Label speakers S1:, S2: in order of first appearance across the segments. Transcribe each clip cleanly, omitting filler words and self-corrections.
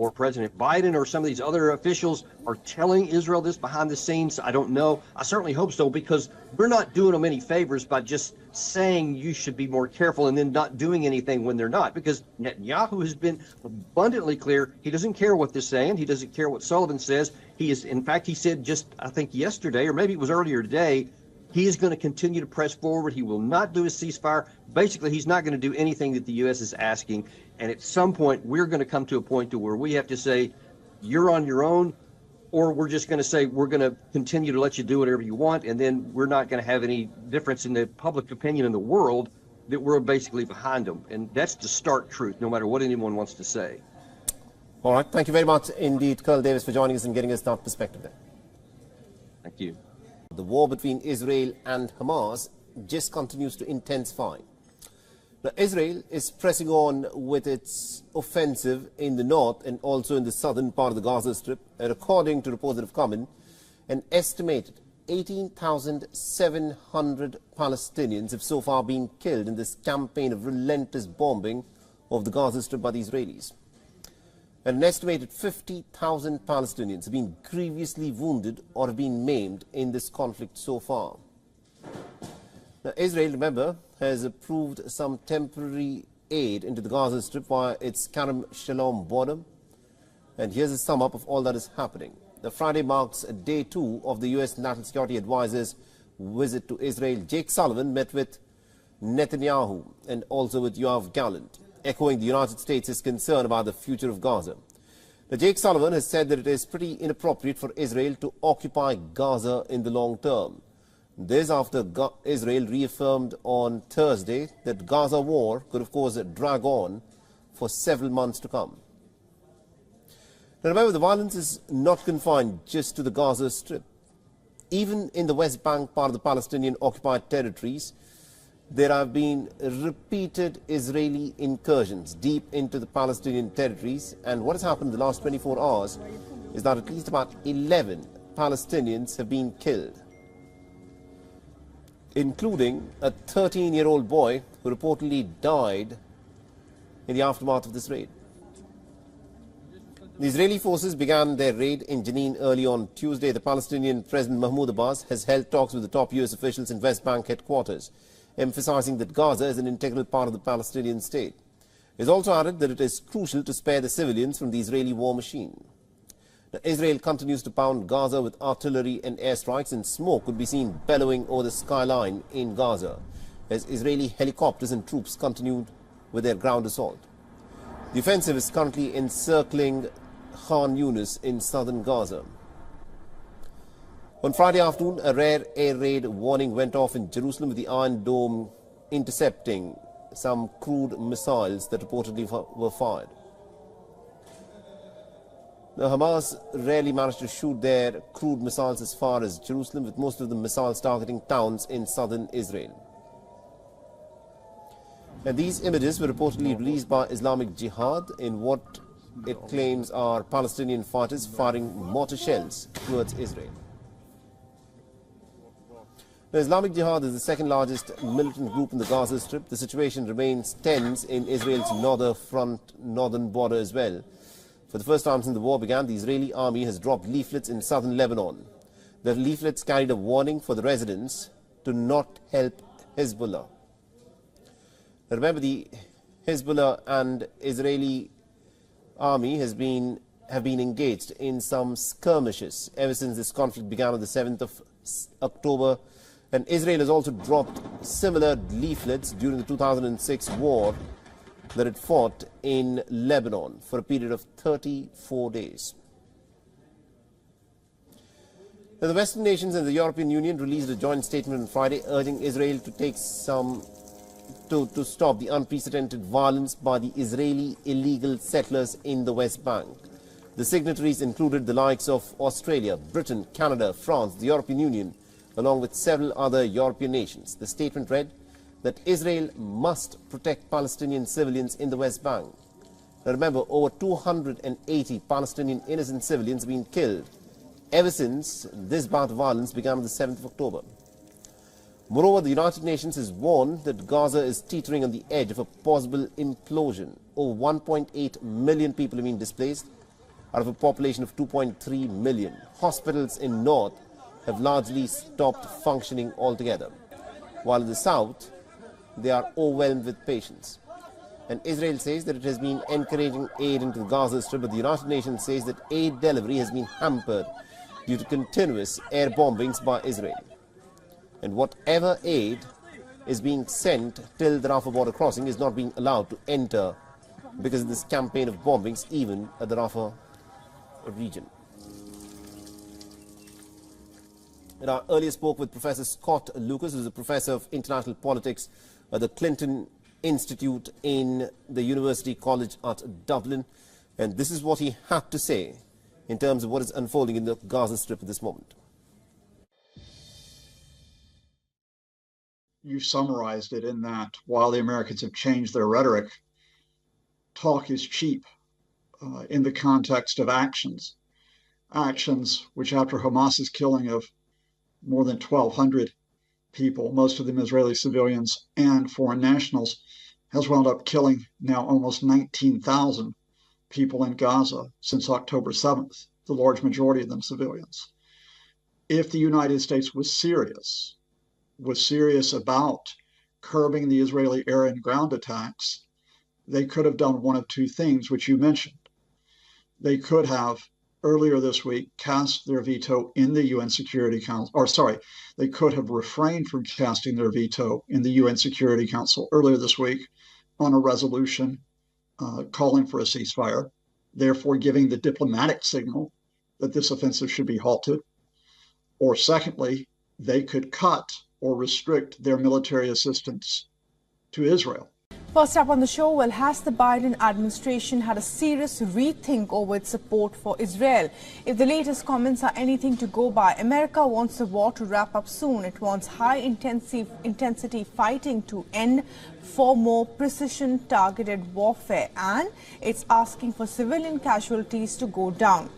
S1: or President Biden or some of these other officials are telling Israel this behind the scenes. I don't know. I certainly hope so, because we're not doing them any favors by just saying you should be more careful and then not doing anything when they're not, because Netanyahu has been abundantly clear. He doesn't care what they're saying. He doesn't care what Sullivan says. He is, in fact, he said just, I think yesterday, or maybe it was earlier today, he is going to continue to press forward. He will not do a ceasefire. Basically, he's not going to do anything that the U.S. is asking. And at some point, we're going to come to a point to where we have to say, you're on your own, or we're just going to say, we're going to continue to let you do whatever you want. And then we're not going to have any difference in the public opinion in the world that we're basically behind them. And that's the stark truth, no matter what anyone wants to say.
S2: All right. Thank you very much indeed, Colonel Davis, for joining us and getting us that perspective there.
S1: Thank you.
S2: The war between Israel and Hamas just continues to intensify. Now, Israel is pressing on with its offensive in the north and also in the southern part of the Gaza Strip. And according to reports that have come in, an estimated 18,700 Palestinians have so far been killed in this campaign of relentless bombing of the Gaza Strip by the Israelis. And an estimated 50,000 Palestinians have been grievously wounded or have been maimed in this conflict so far. Now, Israel, remember, has approved some temporary aid into the Gaza Strip via its Kerem Shalom border. And here's a sum up of all that is happening. The Friday marks day 2 of the U.S. National Security Advisor's visit to Israel. Jake Sullivan met with Netanyahu and also with Yoav Gallant, echoing the United States' concern about the future of Gaza. Now, Jake Sullivan has said that it is pretty inappropriate for Israel to occupy Gaza in the long term. This after Israel reaffirmed on Thursday that Gaza war could, of course, drag on for several months to come. Now, remember, the violence is not confined just to the Gaza Strip. Even in the West Bank, part of the Palestinian occupied territories, there have been repeated Israeli incursions deep into the Palestinian territories. And what has happened in the last 24 hours is that at least about 11 Palestinians have been killed, including a 13-year-old boy who reportedly died in the aftermath of this raid. The Israeli forces began their raid in Jenin early on Tuesday. The Palestinian President Mahmoud Abbas has held talks with the top U.S. officials in West Bank headquarters, emphasizing that Gaza is an integral part of the Palestinian state. He has also added that it is crucial to spare the civilians from the Israeli war machine. Now, Israel continues to pound Gaza with artillery and airstrikes, and smoke could be seen bellowing over the skyline in Gaza as Israeli helicopters and troops continued with their ground assault. The offensive is currently encircling Khan Yunis in southern Gaza. On Friday afternoon, a rare air raid warning went off in Jerusalem, with the Iron Dome intercepting some crude missiles that reportedly were fired. Now, Hamas rarely managed to shoot their crude missiles as far as Jerusalem, with most of the missiles targeting towns in southern Israel. And these images were reportedly released by Islamic Jihad in what it claims are Palestinian fighters firing mortar shells towards Israel. Now, Islamic Jihad is the second largest militant group in the Gaza Strip. The situation remains tense in Israel's northern border as well. For the first time since the war began, the Israeli army has dropped leaflets in southern Lebanon. The leaflets carried a warning for the residents to not help Hezbollah. Now, remember, the Hezbollah and Israeli army have been engaged in some skirmishes ever since this conflict began on the 7th of October. And Israel has also dropped similar leaflets during the 2006 war that it fought in Lebanon for a period of 34 days. Now, the Western nations and the European Union released a joint statement on Friday urging Israel to take to stop the unprecedented violence by the Israeli illegal settlers in the West Bank. The signatories included the likes of Australia, Britain, Canada, France, the European Union, along with several other European nations. The statement read that Israel must protect Palestinian civilians in the West Bank. Now, remember, over 280 Palestinian innocent civilians have been killed ever since this bout of violence began on the 7th of October. Moreover, the United Nations has warned that Gaza is teetering on the edge of a possible implosion. Over 1.8 million people have been displaced, out of a population of 2.3 million. Hospitals in north have largely stopped functioning altogether, while in the south, they are overwhelmed with patients. And Israel says that it has been encouraging aid into the Gaza Strip, but the United Nations says that aid delivery has been hampered due to continuous air bombings by Israel. And whatever aid is being sent till the Rafah border crossing is not being allowed to enter because of this campaign of bombings, even at the Rafah region. And I earlier spoke with Professor Scott Lucas, who is a professor of international politics at the Clinton Institute in the University College at Dublin. And this is what he had to say in terms of what is unfolding in the Gaza Strip at this moment.
S3: You summarized it in that while the Americans have changed their rhetoric, talk is cheap in the context of actions. Actions which, after Hamas's killing of more than 1,200 people, most of them Israeli civilians and foreign nationals, has wound up killing now almost 19,000 people in Gaza since October 7th, the large majority of them civilians. If the United States was serious about curbing the Israeli air and ground attacks, they could have done one of two things, which you mentioned. They could have, earlier this week, cast their veto in the UN Security Council, they could have refrained from casting their veto in the UN Security Council earlier this week on a resolution calling for a ceasefire, therefore giving the diplomatic signal that this offensive should be halted. Or secondly, they could cut or restrict their military assistance to Israel.
S4: First up on the show, well, has the Biden administration had a serious rethink over its support for Israel? If the latest comments are anything to go by, America wants the war to wrap up soon. It wants high-intensity fighting to end for more precision-targeted warfare, and it's asking for civilian casualties to go down.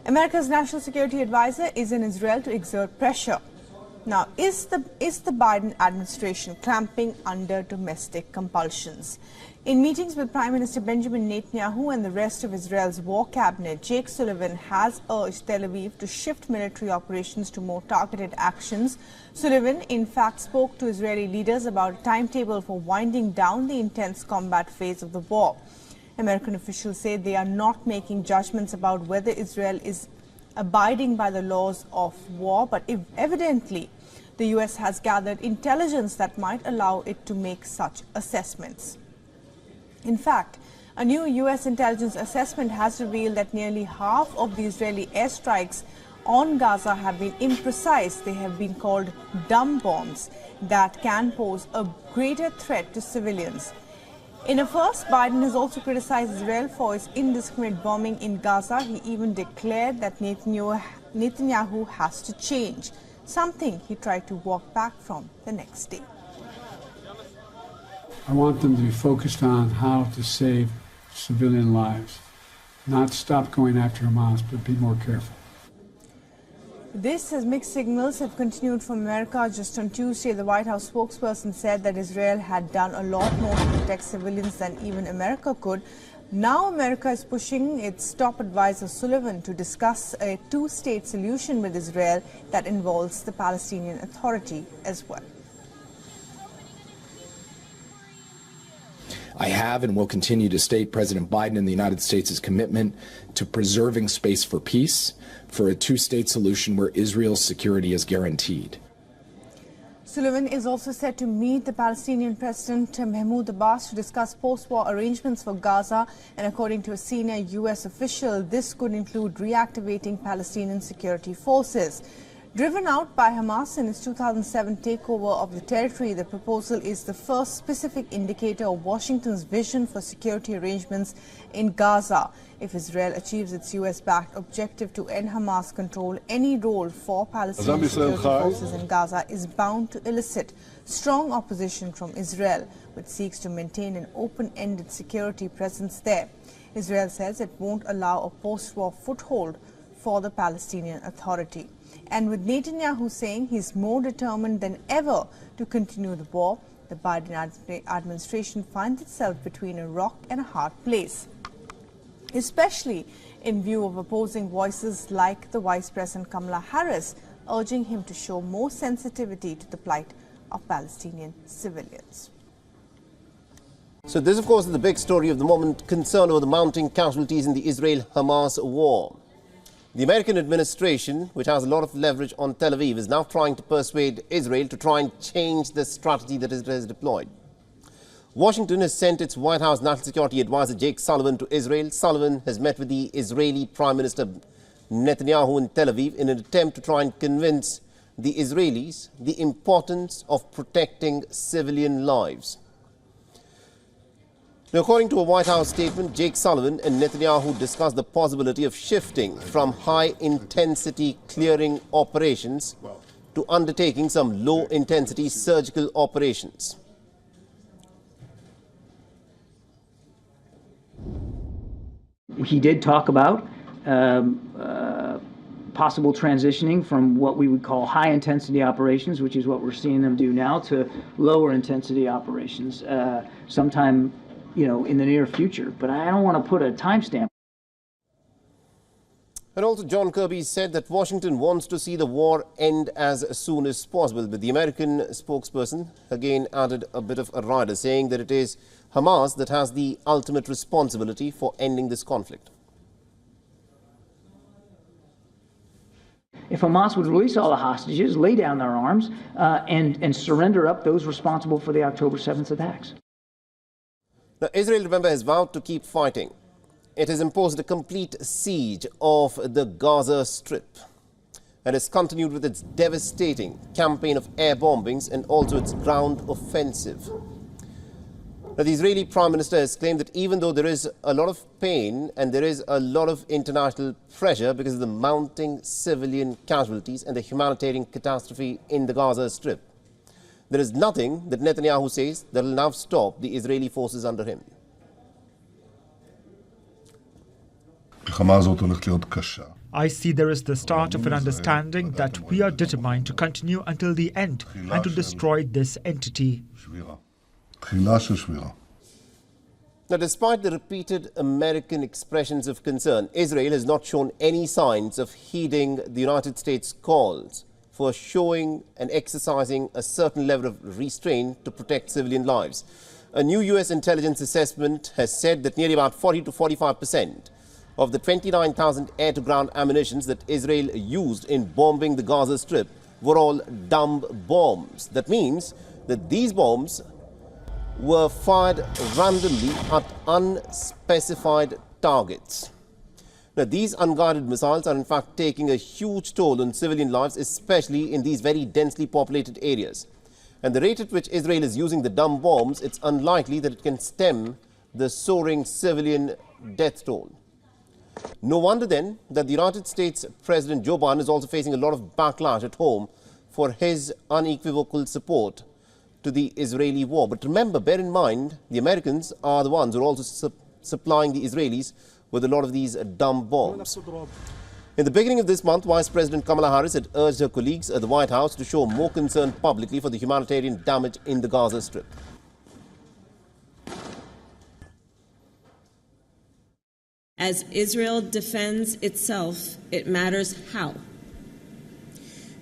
S4: America's national security advisor is in Israel to exert pressure. Now, is the Biden administration clamping under domestic compulsions? In meetings with Prime Minister Benjamin Netanyahu and the rest of Israel's war cabinet, Jake Sullivan has urged Tel Aviv to shift military operations to more targeted actions. Sullivan, in fact, spoke to Israeli leaders about a timetable for winding down the intense combat phase of the war. American officials say they are not making judgments about whether Israel is abiding by the laws of war, but evidently the U.S. has gathered intelligence that might allow it to make such assessments. In fact, a new U.S. intelligence assessment has revealed that nearly half of the Israeli airstrikes on Gaza have been imprecise. They have been called dumb bombs that can pose a greater threat to civilians. In a first, Biden has also criticized Israel for its indiscriminate bombing in Gaza. He even declared that Netanyahu has to change, something he tried to walk back from the next day.
S5: I want them to be focused on how to save civilian lives, not stop going after Hamas, but be more careful.
S4: This, as mixed signals have continued from America. Just on Tuesday, the White House spokesperson said that Israel had done a lot more to protect civilians than even America could. Now America is pushing its top advisor Sullivan to discuss a two-state solution with Israel that involves the Palestinian Authority as well.
S6: I have and will continue to state President Biden and the United States' commitment to preserving space for peace, for a two-state solution where Israel's security is guaranteed.
S4: Sullivan is also set to meet the Palestinian President Mahmoud Abbas to discuss post-war arrangements for Gaza, and according to a senior U.S. official, this could include reactivating Palestinian security forces. Driven out by Hamas in its 2007 takeover of the territory, the proposal is the first specific indicator of Washington's vision for security arrangements in Gaza. If Israel achieves its U.S.-backed objective to end Hamas control, any role for Palestinian security forces in Gaza is bound to elicit strong opposition from Israel, which seeks to maintain an open-ended security presence there. Israel says it won't allow a post-war foothold for the Palestinian Authority. And with Netanyahu saying he's more determined than ever to continue the war, the Biden administration finds itself between a rock and a hard place. especially in view of opposing voices like the Vice President Kamala Harris, urging him to show more sensitivity to the plight of Palestinian civilians.
S2: So this, of course, is the big story of the moment, concern over the mounting casualties in the Israel-Hamas war. The American administration, which has a lot of leverage on Tel Aviv, is now trying to persuade Israel to try and change the strategy that Israel has deployed. Washington has sent its White House National Security Advisor Jake Sullivan to Israel. Sullivan has met with the Israeli Prime Minister Netanyahu in Tel Aviv in an attempt to try and convince the Israelis the importance of protecting civilian lives. Now, according to a White House statement, Jake Sullivan and Netanyahu discussed the possibility of shifting from high-intensity clearing operations to undertaking some low-intensity surgical operations.
S7: He did talk about possible transitioning from what we would call high-intensity operations, which is what we're seeing them do now, to lower-intensity operations sometime, in the near future. But I don't want to put a timestamp.
S2: And also John Kirby said that Washington wants to see the war end as soon as possible. But the American spokesperson again added a bit of a rider, saying that it is Hamas that has the ultimate responsibility for ending this conflict.
S7: If Hamas would release all the hostages, lay down their arms, and surrender up those responsible for the October 7th attacks.
S2: Now, Israel, remember, has vowed to keep fighting. It has imposed a complete siege of the Gaza Strip and has continued with its devastating campaign of air bombings and also its ground offensive. Now, the Israeli Prime Minister has claimed that even though there is a lot of pain and there is a lot of international pressure because of the mounting civilian casualties and the humanitarian catastrophe in the Gaza Strip, there is nothing that Netanyahu says that will now stop the Israeli forces under him.
S8: I see there is the start of an understanding that we are determined to continue until the end and to destroy this entity.
S2: Now, despite the repeated American expressions of concern, Israel has not shown any signs of heeding the United States' calls for showing and exercising a certain level of restraint to protect civilian lives. A new U.S. intelligence assessment has said that nearly about 40 to 45% of the 29,000 air-to-ground ammunitions that Israel used in bombing the Gaza Strip were all dumb bombs. That means that these bombs were fired randomly at unspecified targets. Now, these unguarded missiles are in fact taking a huge toll on civilian lives, especially in these very densely populated areas. And the rate at which Israel is using the dumb bombs, it's unlikely that it can stem the soaring civilian death toll. No wonder then that the United States President Joe Biden is also facing a lot of backlash at home for his unequivocal support to the Israeli war. But remember, bear in mind, the Americans are the ones who are also supplying the Israelis with a lot of these dumb bombs. In the beginning of this month, Vice President Kamala Harris had urged her colleagues at the White House to show more concern publicly for the humanitarian damage in the Gaza Strip.
S9: As Israel defends itself, it matters how.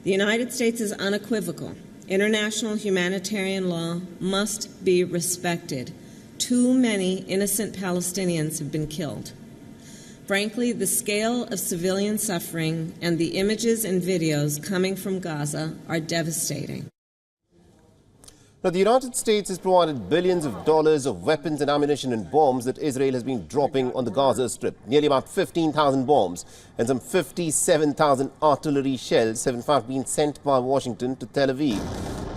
S9: The United States is unequivocal. International humanitarian law must be respected. Too many innocent Palestinians have been killed. Frankly, the scale of civilian suffering and the images and videos coming from Gaza are devastating.
S2: Now, the United States has provided billions of dollars of weapons and ammunition and bombs that Israel has been dropping on the Gaza Strip. Nearly about 15,000 bombs and some 57,000 artillery shells have in fact been sent by Washington to Tel Aviv.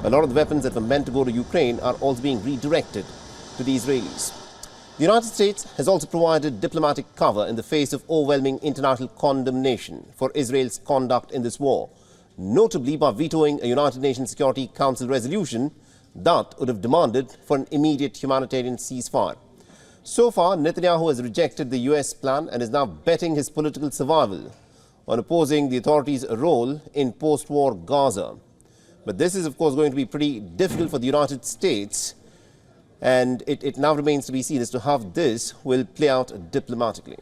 S2: A lot of the weapons that were meant to go to Ukraine are also being redirected to the Israelis. The United States has also provided diplomatic cover in the face of overwhelming international condemnation for Israel's conduct in this war, notably by vetoing a United Nations Security Council resolution that would have demanded for an immediate humanitarian ceasefire. So far, Netanyahu has rejected the US plan and is now betting his political survival on opposing the authorities' role in post-war Gaza. But this is, of course, going to be pretty difficult for the United States, and it now remains to be seen as to how this will play out diplomatically.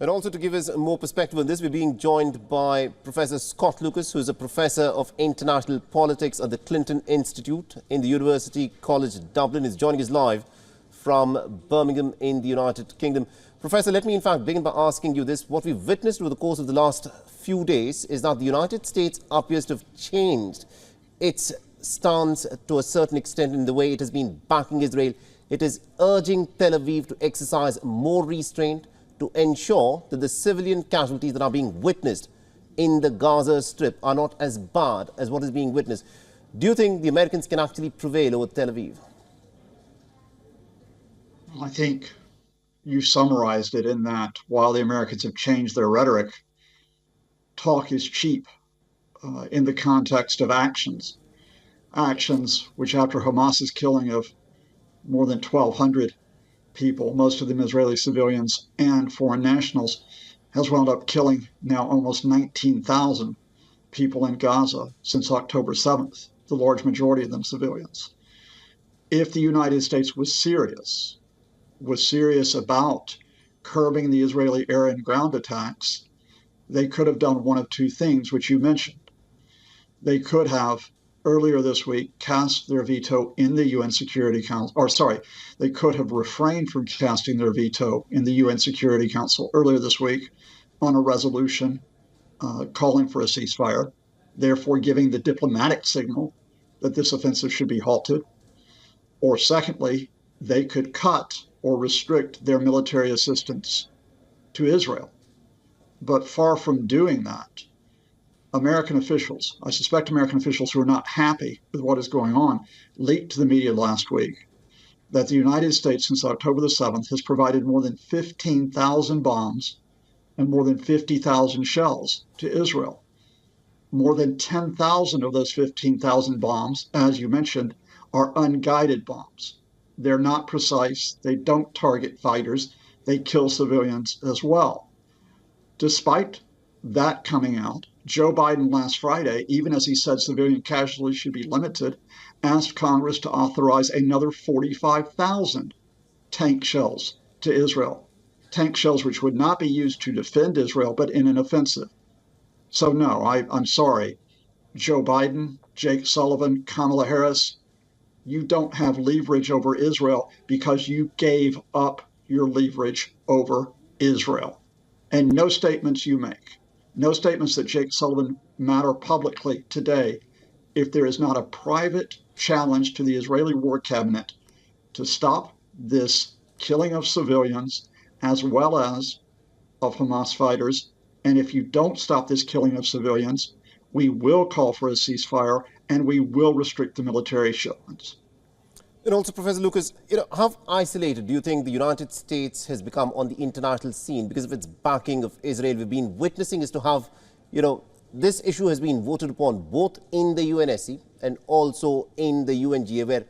S2: And also to give us more perspective on this, we're being joined by Professor Scott Lucas, who is a professor of international politics at the Clinton Institute in the University College Dublin. He's joining us live from Birmingham in the United Kingdom. Professor, let me in fact begin by asking you this. What we've witnessed over the course of the last few days is that the United States appears to have changed its stance to a certain extent in the way it has been backing Israel. It is urging Tel Aviv to exercise more restraint, to ensure that the civilian casualties that are being witnessed in the Gaza Strip are not as bad as what is being witnessed. Do you think the Americans can actually prevail over Tel Aviv?
S3: I think you summarized it in that while the Americans have changed their rhetoric, talk is cheap in the context of actions. Actions which, after Hamas's killing of more than 1,200 people, most of them Israeli civilians and foreign nationals, has wound up killing now almost 19,000 people in Gaza since October 7th, the large majority of them civilians. If the United States was serious about curbing the Israeli air and ground attacks, they could have done one of two things, which you mentioned. They could have earlier this week cast their veto in the UN Security Council, they could have refrained from casting their veto in the UN Security Council earlier this week on a resolution calling for a ceasefire, therefore giving the diplomatic signal that this offensive should be halted. Or secondly, they could cut or restrict their military assistance to Israel. But far from doing that, American officials, I suspect American officials who are not happy with what is going on, leaked to the media last week that the United States since October the 7th has provided more than 15,000 bombs and more than 50,000 shells to Israel. More than 10,000 of those 15,000 bombs, as you mentioned, are unguided bombs. They're not precise. They don't target fighters. They kill civilians as well. Despite that coming out, Joe Biden last Friday, even as he said civilian casualties should be limited, asked Congress to authorize another 45,000 tank shells to Israel. Tank shells which would not be used to defend Israel, but in an offensive. So no, I'm sorry. Joe Biden, Jake Sullivan, Kamala Harris, you don't have leverage over Israel because you gave up your leverage over Israel. And no statements you make, no statements that Jake Sullivan matter publicly today if there is not a private challenge to the Israeli War Cabinet to stop this killing of civilians as well as of Hamas fighters. And if you don't stop this killing of civilians, we will call for a ceasefire and we will restrict the military shipments.
S2: And also, Professor Lucas, how isolated do you think the United States has become on the international scene because of its backing of Israel? We've been witnessing is to have, this issue has been voted upon both in the UNSC and also in the UNGA, where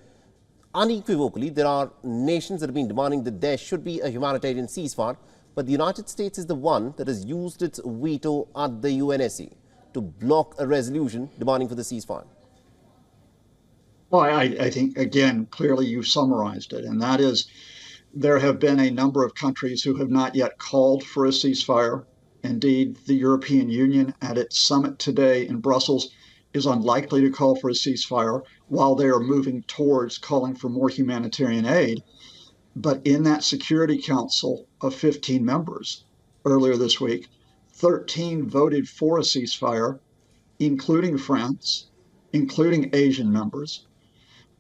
S2: unequivocally there are nations that have been demanding that there should be a humanitarian ceasefire, but the United States is the one that has used its veto at the UNSC to block a resolution demanding for the ceasefire.
S3: Well, I think, again, clearly you summarized it, and that is there have been a number of countries who have not yet called for a ceasefire. Indeed, the European Union at its summit today in Brussels is unlikely to call for a ceasefire while they are moving towards calling for more humanitarian aid. But in that Security Council of 15 members earlier this week, 13 voted for a ceasefire, including France, including Asian members.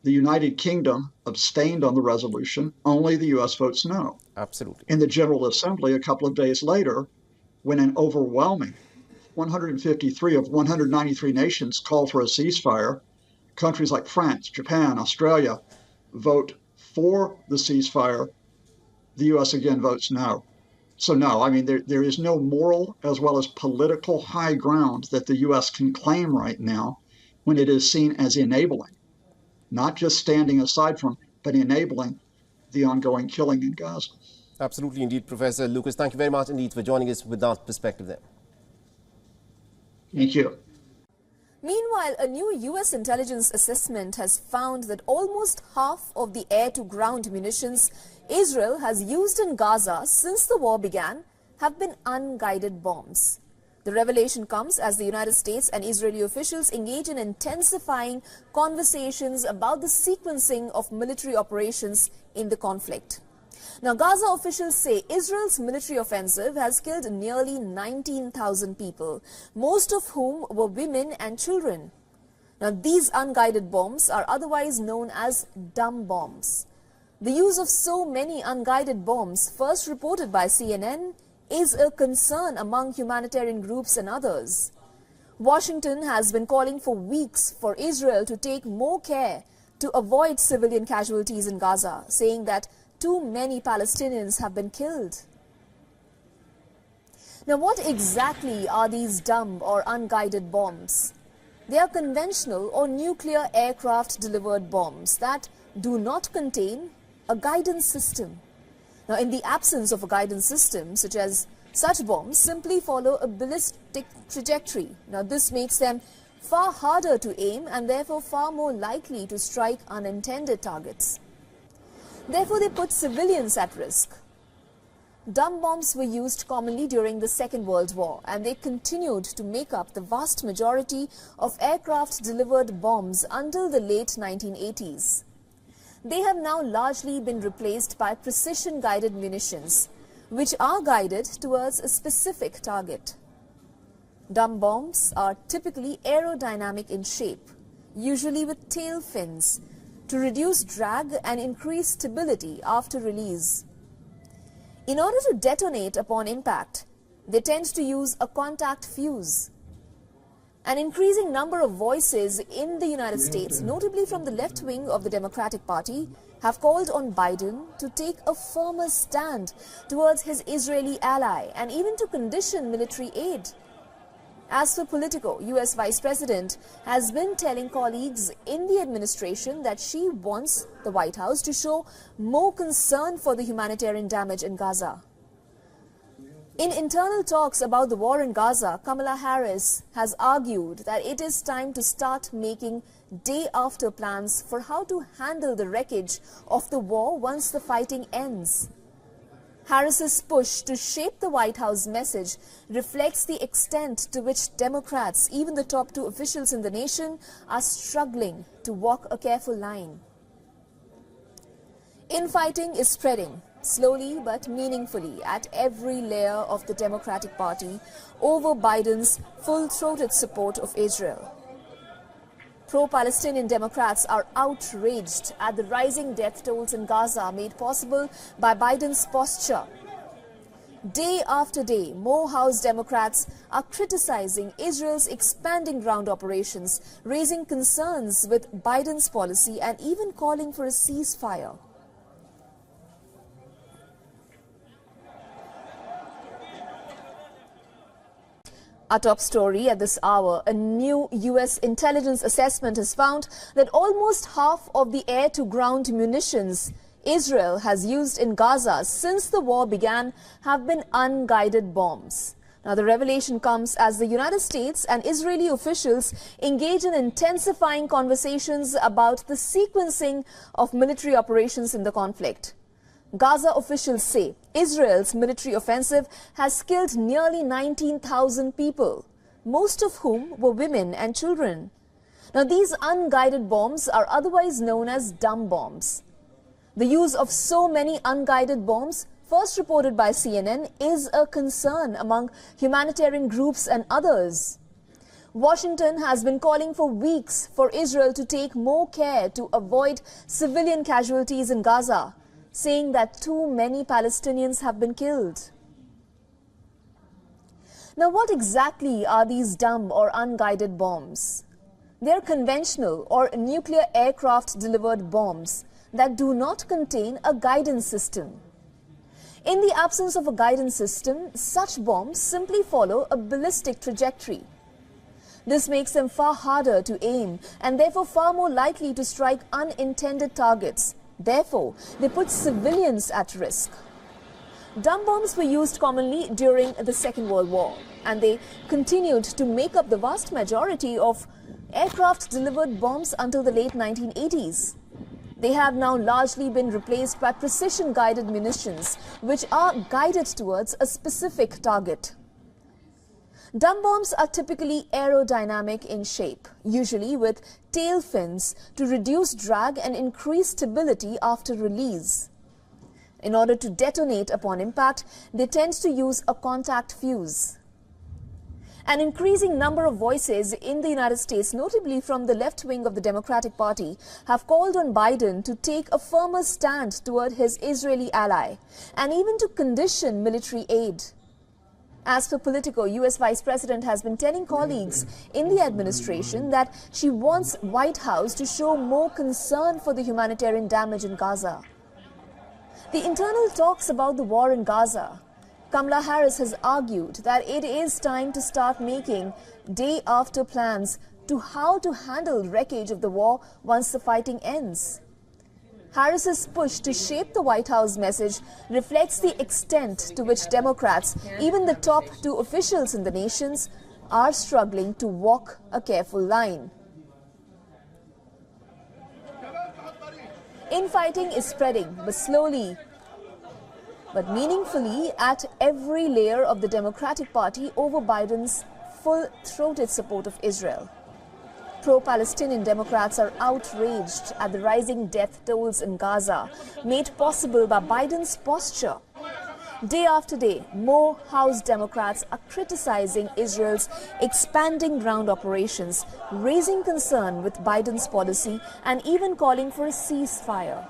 S3: The United Kingdom abstained on the resolution. Only the U.S. votes no.
S2: Absolutely.
S3: In the General Assembly, a couple of days later, when an overwhelming 153 of 193 nations call for a ceasefire, countries like France, Japan, Australia vote for the ceasefire. The U.S. again votes no. So no, I mean, there is no moral as well as political high ground that the U.S. can claim right now when it is seen as enabling, not just standing aside from, but enabling the ongoing killing in Gaza.
S2: Absolutely indeed, Professor Lucas. Thank you very much indeed for joining us with that perspective there.
S3: Thank you.
S10: Meanwhile, a new U.S. intelligence assessment has found that almost half of the air-to-ground munitions Israel has used in Gaza since the war began have been unguided bombs. The revelation comes as the United States and Israeli officials engage in intensifying conversations about the sequencing of military operations in the conflict. Now, Gaza officials say Israel's military offensive has killed nearly 19,000 people, most of whom were women and children. Now, these unguided bombs are otherwise known as dumb bombs. The use of so many unguided bombs, first reported by CNN, is a concern among humanitarian groups and others. Washington has been calling for weeks for Israel to take more care to avoid civilian casualties in Gaza, saying that too many Palestinians have been killed. Now, what exactly are these dumb or unguided bombs? They are conventional or nuclear aircraft-delivered bombs that do not contain a guidance system. Now, in the absence of a guidance system, such bombs simply follow a ballistic trajectory. Now, this makes them far harder to aim and therefore far more likely to strike unintended targets. Therefore, they put civilians at risk. Dumb bombs were used commonly during the Second World War, and they continued to make up the vast majority of aircraft-delivered bombs until the late 1980s. They have now largely been replaced by precision-guided munitions, which are guided towards a specific target. Dumb bombs are typically aerodynamic in shape, usually with tail fins, to reduce drag and increase stability after release. In order to detonate upon impact, they tend to use a contact fuse. An increasing number of voices in the United States, notably from the left wing of the Democratic Party, have called on Biden to take a firmer stand towards his Israeli ally and even to condition military aid. As for Politico, US Vice President has been telling colleagues in the administration that she wants the White House to show more concern for the humanitarian damage in Gaza. In internal talks about the war in Gaza, Kamala Harris has argued that it is time to start making day-after plans for how to handle the wreckage of the war once the fighting ends. Harris's push to shape the White House message reflects the extent to which Democrats, even the top two officials in the nation, are struggling to walk a careful line. Infighting is spreading, slowly but meaningfully, at every layer of the Democratic Party over Biden's full-throated support of Israel. Pro-Palestinian Democrats are outraged at the rising death tolls in Gaza made possible by Biden's posture. Day after day, more House Democrats are criticizing Israel's expanding ground operations, raising concerns with Biden's policy and even calling for a ceasefire. Our top story at this hour, a new US intelligence assessment has found that almost half of the air-to-ground munitions Israel has used in Gaza since the war began have been unguided bombs. Now, the revelation comes as the United States and Israeli officials engage in intensifying conversations about the sequencing of military operations in the conflict. Gaza officials say Israel's military offensive has killed nearly 19,000 people, most of whom were women and children. Now, these unguided bombs are otherwise known as dumb bombs. The use of so many unguided bombs, first reported by CNN, is a concern among humanitarian groups and others. Washington has been calling for weeks for Israel to take more care to avoid civilian casualties in Gaza, saying that too many Palestinians have been killed. Now, what exactly are these dumb or unguided bombs? They are conventional or nuclear aircraft-delivered bombs that do not contain a guidance system. In the absence of a guidance system, such bombs simply follow a ballistic trajectory. This makes them far harder to aim and therefore far more likely to strike unintended targets. Therefore, they put civilians at risk. Dumb bombs were used commonly during the Second World War, and they continued to make up the vast majority of aircraft-delivered bombs until the late 1980s. They have now largely been replaced by precision-guided munitions, which are guided towards a specific target. Dumb bombs are typically aerodynamic in shape, usually with tail fins to reduce drag and increase stability after release. In order to detonate upon impact, they tend to use a contact fuse. An increasing number of voices in the United States, notably from the left wing of the Democratic Party, have called on Biden to take a firmer stand toward his Israeli ally and even to condition military aid. As for Politico, US Vice President has been telling colleagues in the administration that she wants White House to show more concern for the humanitarian damage in Gaza. The internal talks about the war in Gaza. Kamala Harris has argued that it is time to start making day-after plans to how to handle wreckage of the war once the fighting ends. Harris's push to shape the White House message reflects the extent to which Democrats, even the top two officials in the nations, are struggling to walk a careful line. Infighting is spreading, but slowly, but meaningfully at every layer of the Democratic Party over Biden's full-throated support of Israel. Pro-Palestinian Democrats are outraged at the rising death tolls in Gaza, made possible by Biden's posture. Day after day, more House Democrats are criticizing Israel's expanding ground operations, raising concern with Biden's policy and even calling for a ceasefire.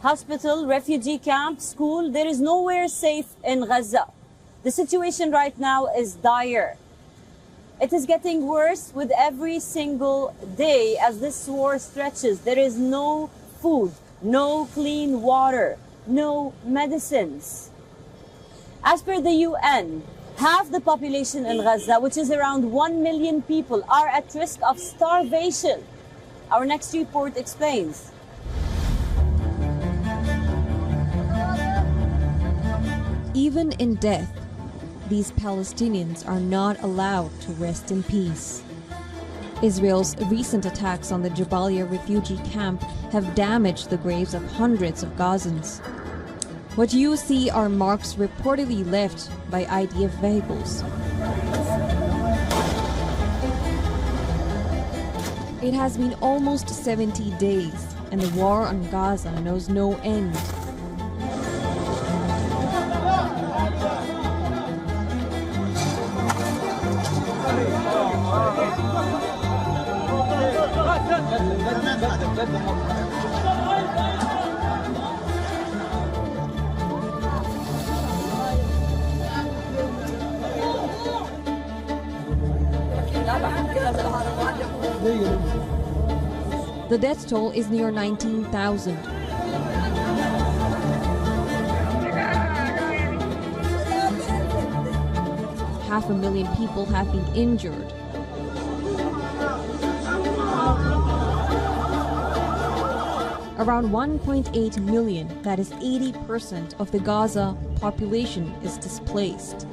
S11: Hospital, refugee camp, school, there is nowhere safe in Gaza. The situation right now is dire. It is getting worse with every single day as this war stretches. There is no food, no clean water, no medicines. As per the UN, half the population in Gaza, which is around 1 million people, are at risk of starvation. Our next report explains.
S12: Even in death, these Palestinians are not allowed to rest in peace. Israel's recent attacks on the Jabalia refugee camp have damaged the graves of hundreds of Gazans. What you see are marks reportedly left by IDF vehicles. It has been almost 70 days, and the war on Gaza knows no end. The death toll is near 19,000. Half a million people have been injured. Around 1.8 million, that is 80% of the Gaza population, is displaced.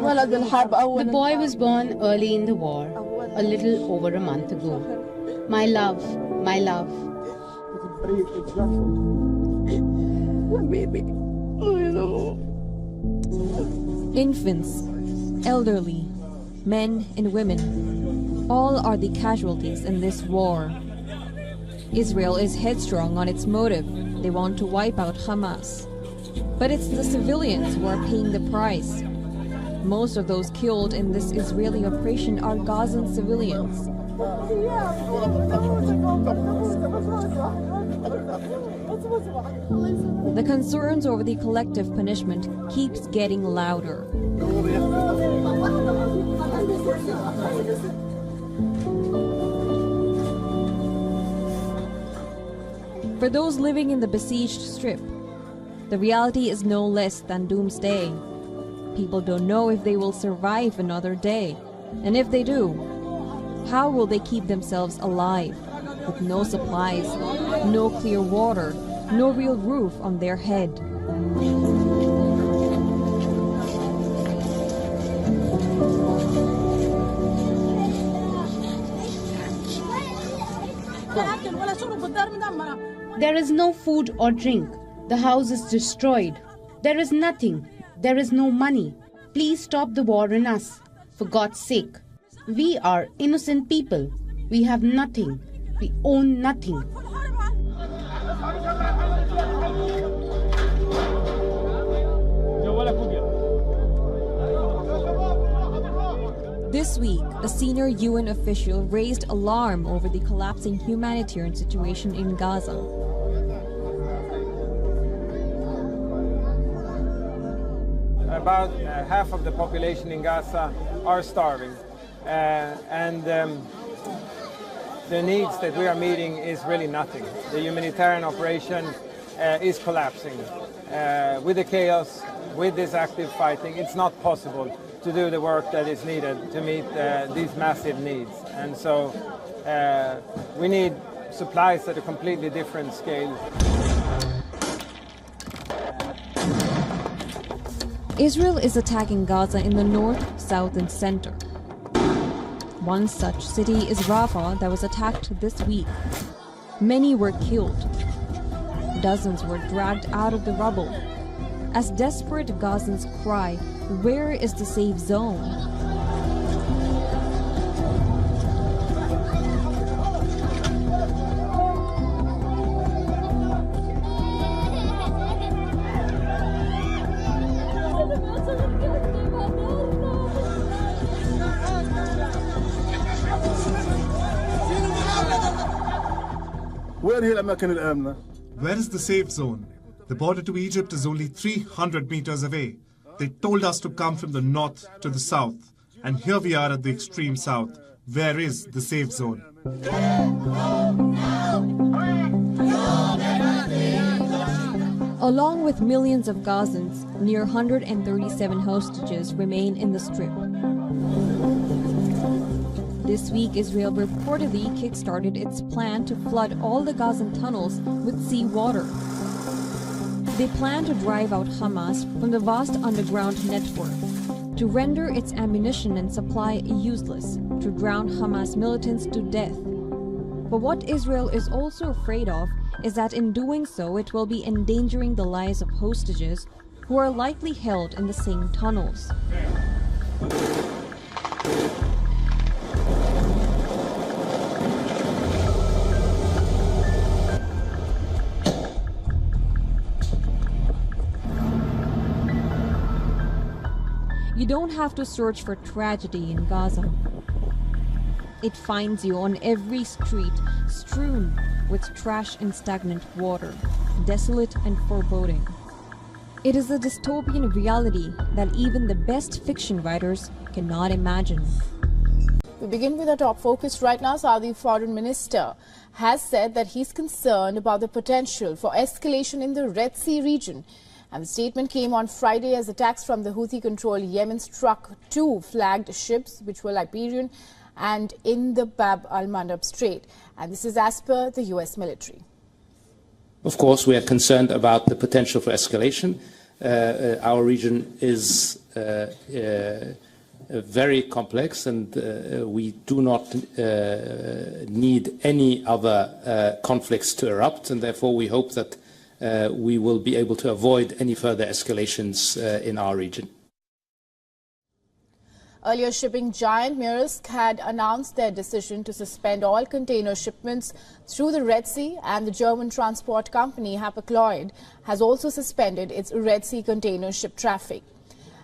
S13: The boy was born early in the war, a little over a month ago. My love, my love.
S12: Infants, elderly, men and women, all are the casualties in this war. Israel is headstrong on its motive. They want to wipe out Hamas. But it's the civilians who are paying the price. Most of those killed in this Israeli operation are Gazan civilians. The concerns over the collective punishment keeps getting louder. For those living in the besieged strip, the reality is no less than doomsday. People don't know if they will survive another day. And if they do, how will they keep themselves alive? with no supplies, no clear water, no real roof on their head.
S13: There is no food or drink. The house is destroyed. There is nothing. There is no money. Please stop the war in us, for God's sake. We are innocent people. We have nothing. We own nothing.
S12: This week, a senior UN official raised alarm over the collapsing humanitarian situation in Gaza.
S14: About half of the population in Gaza are starving, and the needs that we are meeting is really nothing. The humanitarian operation is collapsing. With the chaos, with this active fighting, it's not possible to do the work that is needed to meet these massive needs. And so we need supplies at a completely different scale.
S12: Israel is attacking Gaza in the north, south, and center. One such city is Rafah that was attacked this week. Many were killed. Dozens were dragged out of the rubble. As desperate Gazans cry, where is the safe zone?
S15: Where is the safe zone? The border to Egypt is only 300 meters away. They told us to come from the north to the south, and here we are at the extreme south. Where is the safe zone?
S12: Along with millions of Gazans, near 137 hostages remain in the Strip. This week, Israel reportedly kickstarted its plan to flood all the Gazan tunnels with seawater. They plan to drive out Hamas from the vast underground network, to render its ammunition and supply useless, to drown Hamas militants to death. But what Israel is also afraid of is that in doing so, it will be endangering the lives of hostages who are likely held in the same tunnels. You don't have to search for tragedy in Gaza. It finds you on every street, strewn with trash and stagnant water, desolate and foreboding. It is a dystopian reality that even the best fiction writers cannot imagine.
S4: We begin with our top focus right now. Saudi Foreign Minister has said that he's concerned about the potential for escalation in the Red Sea region. And the statement came on Friday as attacks from the Houthi-controlled Yemen struck two flagged ships, which were Liberian and in the Bab al-Mandab Strait. And this is as per the U.S. military.
S16: Of course, we are concerned about the potential for escalation. Our region is very complex, and we do not need any other conflicts to erupt, and therefore we hope that we will be able to avoid any further escalations in our region.
S4: Earlier, shipping giant Maersk had announced their decision to suspend all container shipments through the Red Sea, and the German transport company Hapag-Lloyd has also suspended its Red Sea container ship traffic.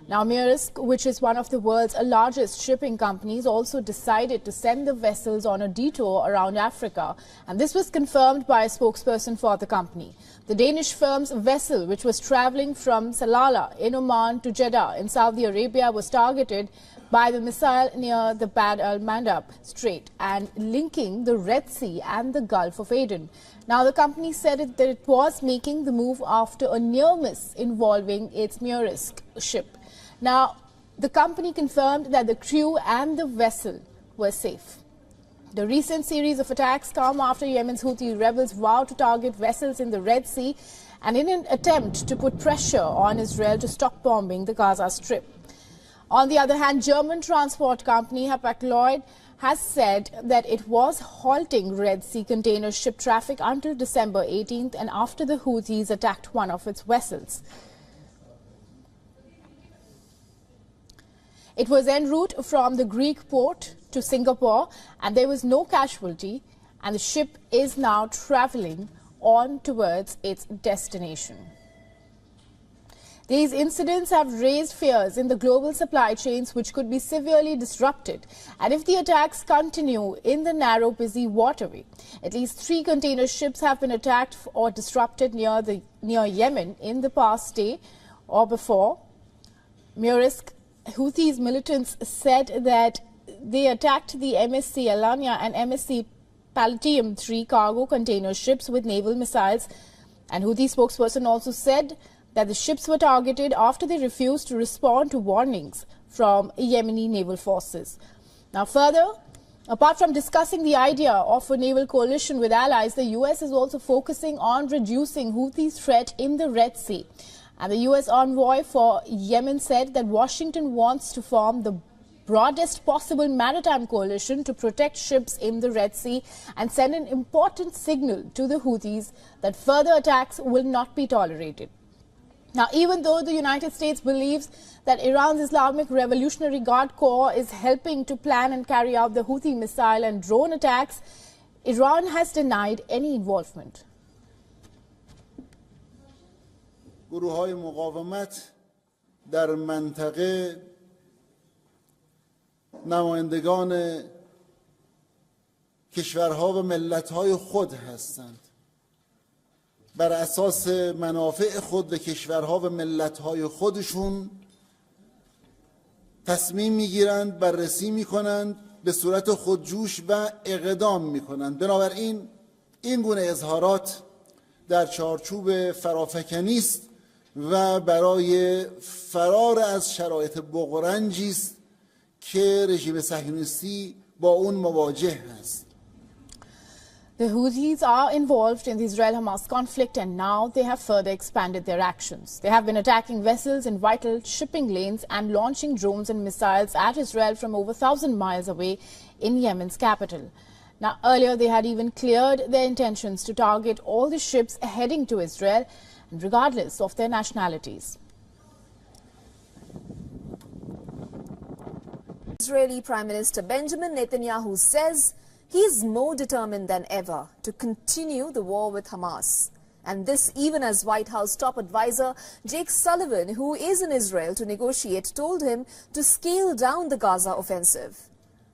S4: Now, Maersk, which is one of the world's largest shipping companies, also decided to send the vessels on a detour around Africa, and this was confirmed by a spokesperson for the company. The Danish firm's vessel, which was traveling from Salalah in Oman to Jeddah in Saudi Arabia, was targeted by the missile near the Bab al-Mandab Strait and linking the Red Sea and the Gulf of Aden. Now, the company said that it was making the move after a near miss involving its Maersk ship. Now, the company confirmed that the crew and the vessel were safe.
S17: The recent series of attacks come after Yemen's Houthi rebels vowed to target vessels in the Red Sea and in an attempt to put pressure on Israel to stop bombing the Gaza Strip. On the other hand, German transport company Hapag-Lloyd has said that it was halting Red Sea container ship traffic until December 18th and after the Houthis attacked one of its vessels. It was en route from the Greek port to Singapore and there was no casualty, and the ship is now travelling on towards its destination. These incidents have raised fears in the global supply chains, which could be severely disrupted. And if the attacks continue in the narrow, busy waterway, at least 3 container ships have been attacked or disrupted near Yemen in the past day or before. Maersk Houthis militants said that they attacked the MSC Alanya and MSC Palatium 3 cargo container ships with naval missiles. And Houthi spokesperson also said that the ships were targeted after they refused to respond to warnings from Yemeni naval forces. Now further, apart from discussing the idea of a naval coalition with allies, the US is also focusing on reducing Houthis' threat in the Red Sea. And the US envoy for Yemen said that Washington wants to form the broadest possible maritime coalition to protect ships in the Red Sea and send an important signal to the Houthis that further attacks will not be tolerated. Now, even though the United States believes that Iran's Islamic Revolutionary Guard Corps is helping to plan and carry out the Houthi missile and drone attacks, Iran has denied any involvement.
S18: گروه‌های مقاومت در منطقه نمایندگان کشورها و ملت‌های خود هستند. بر اساس منافع خود و کشورها و ملت‌های خودشون تصمیم میگیرند، بررسی میکنند، به صورت خودجوش و اقدام میکنند. بنابراین این گونه اظهارات در چارچوب فرافکنی است و برای فرار از شرایط بغرنجی است که رژیم صهیونیستی با اون مواجه است.
S17: The Houthis are involved in the Israel-Hamas conflict and now they have further expanded their actions. They have been attacking vessels in vital shipping lanes and launching drones and missiles at Israel from over 1,000 miles away in Yemen's capital. Now, earlier they had even cleared their intentions to target all the ships heading to Israel, regardless of their nationalities.
S10: Israeli Prime Minister Benjamin Netanyahu says he is more determined than ever to continue the war with Hamas. And this even as White House top advisor Jake Sullivan, who is in Israel to negotiate, told him to scale down the Gaza offensive.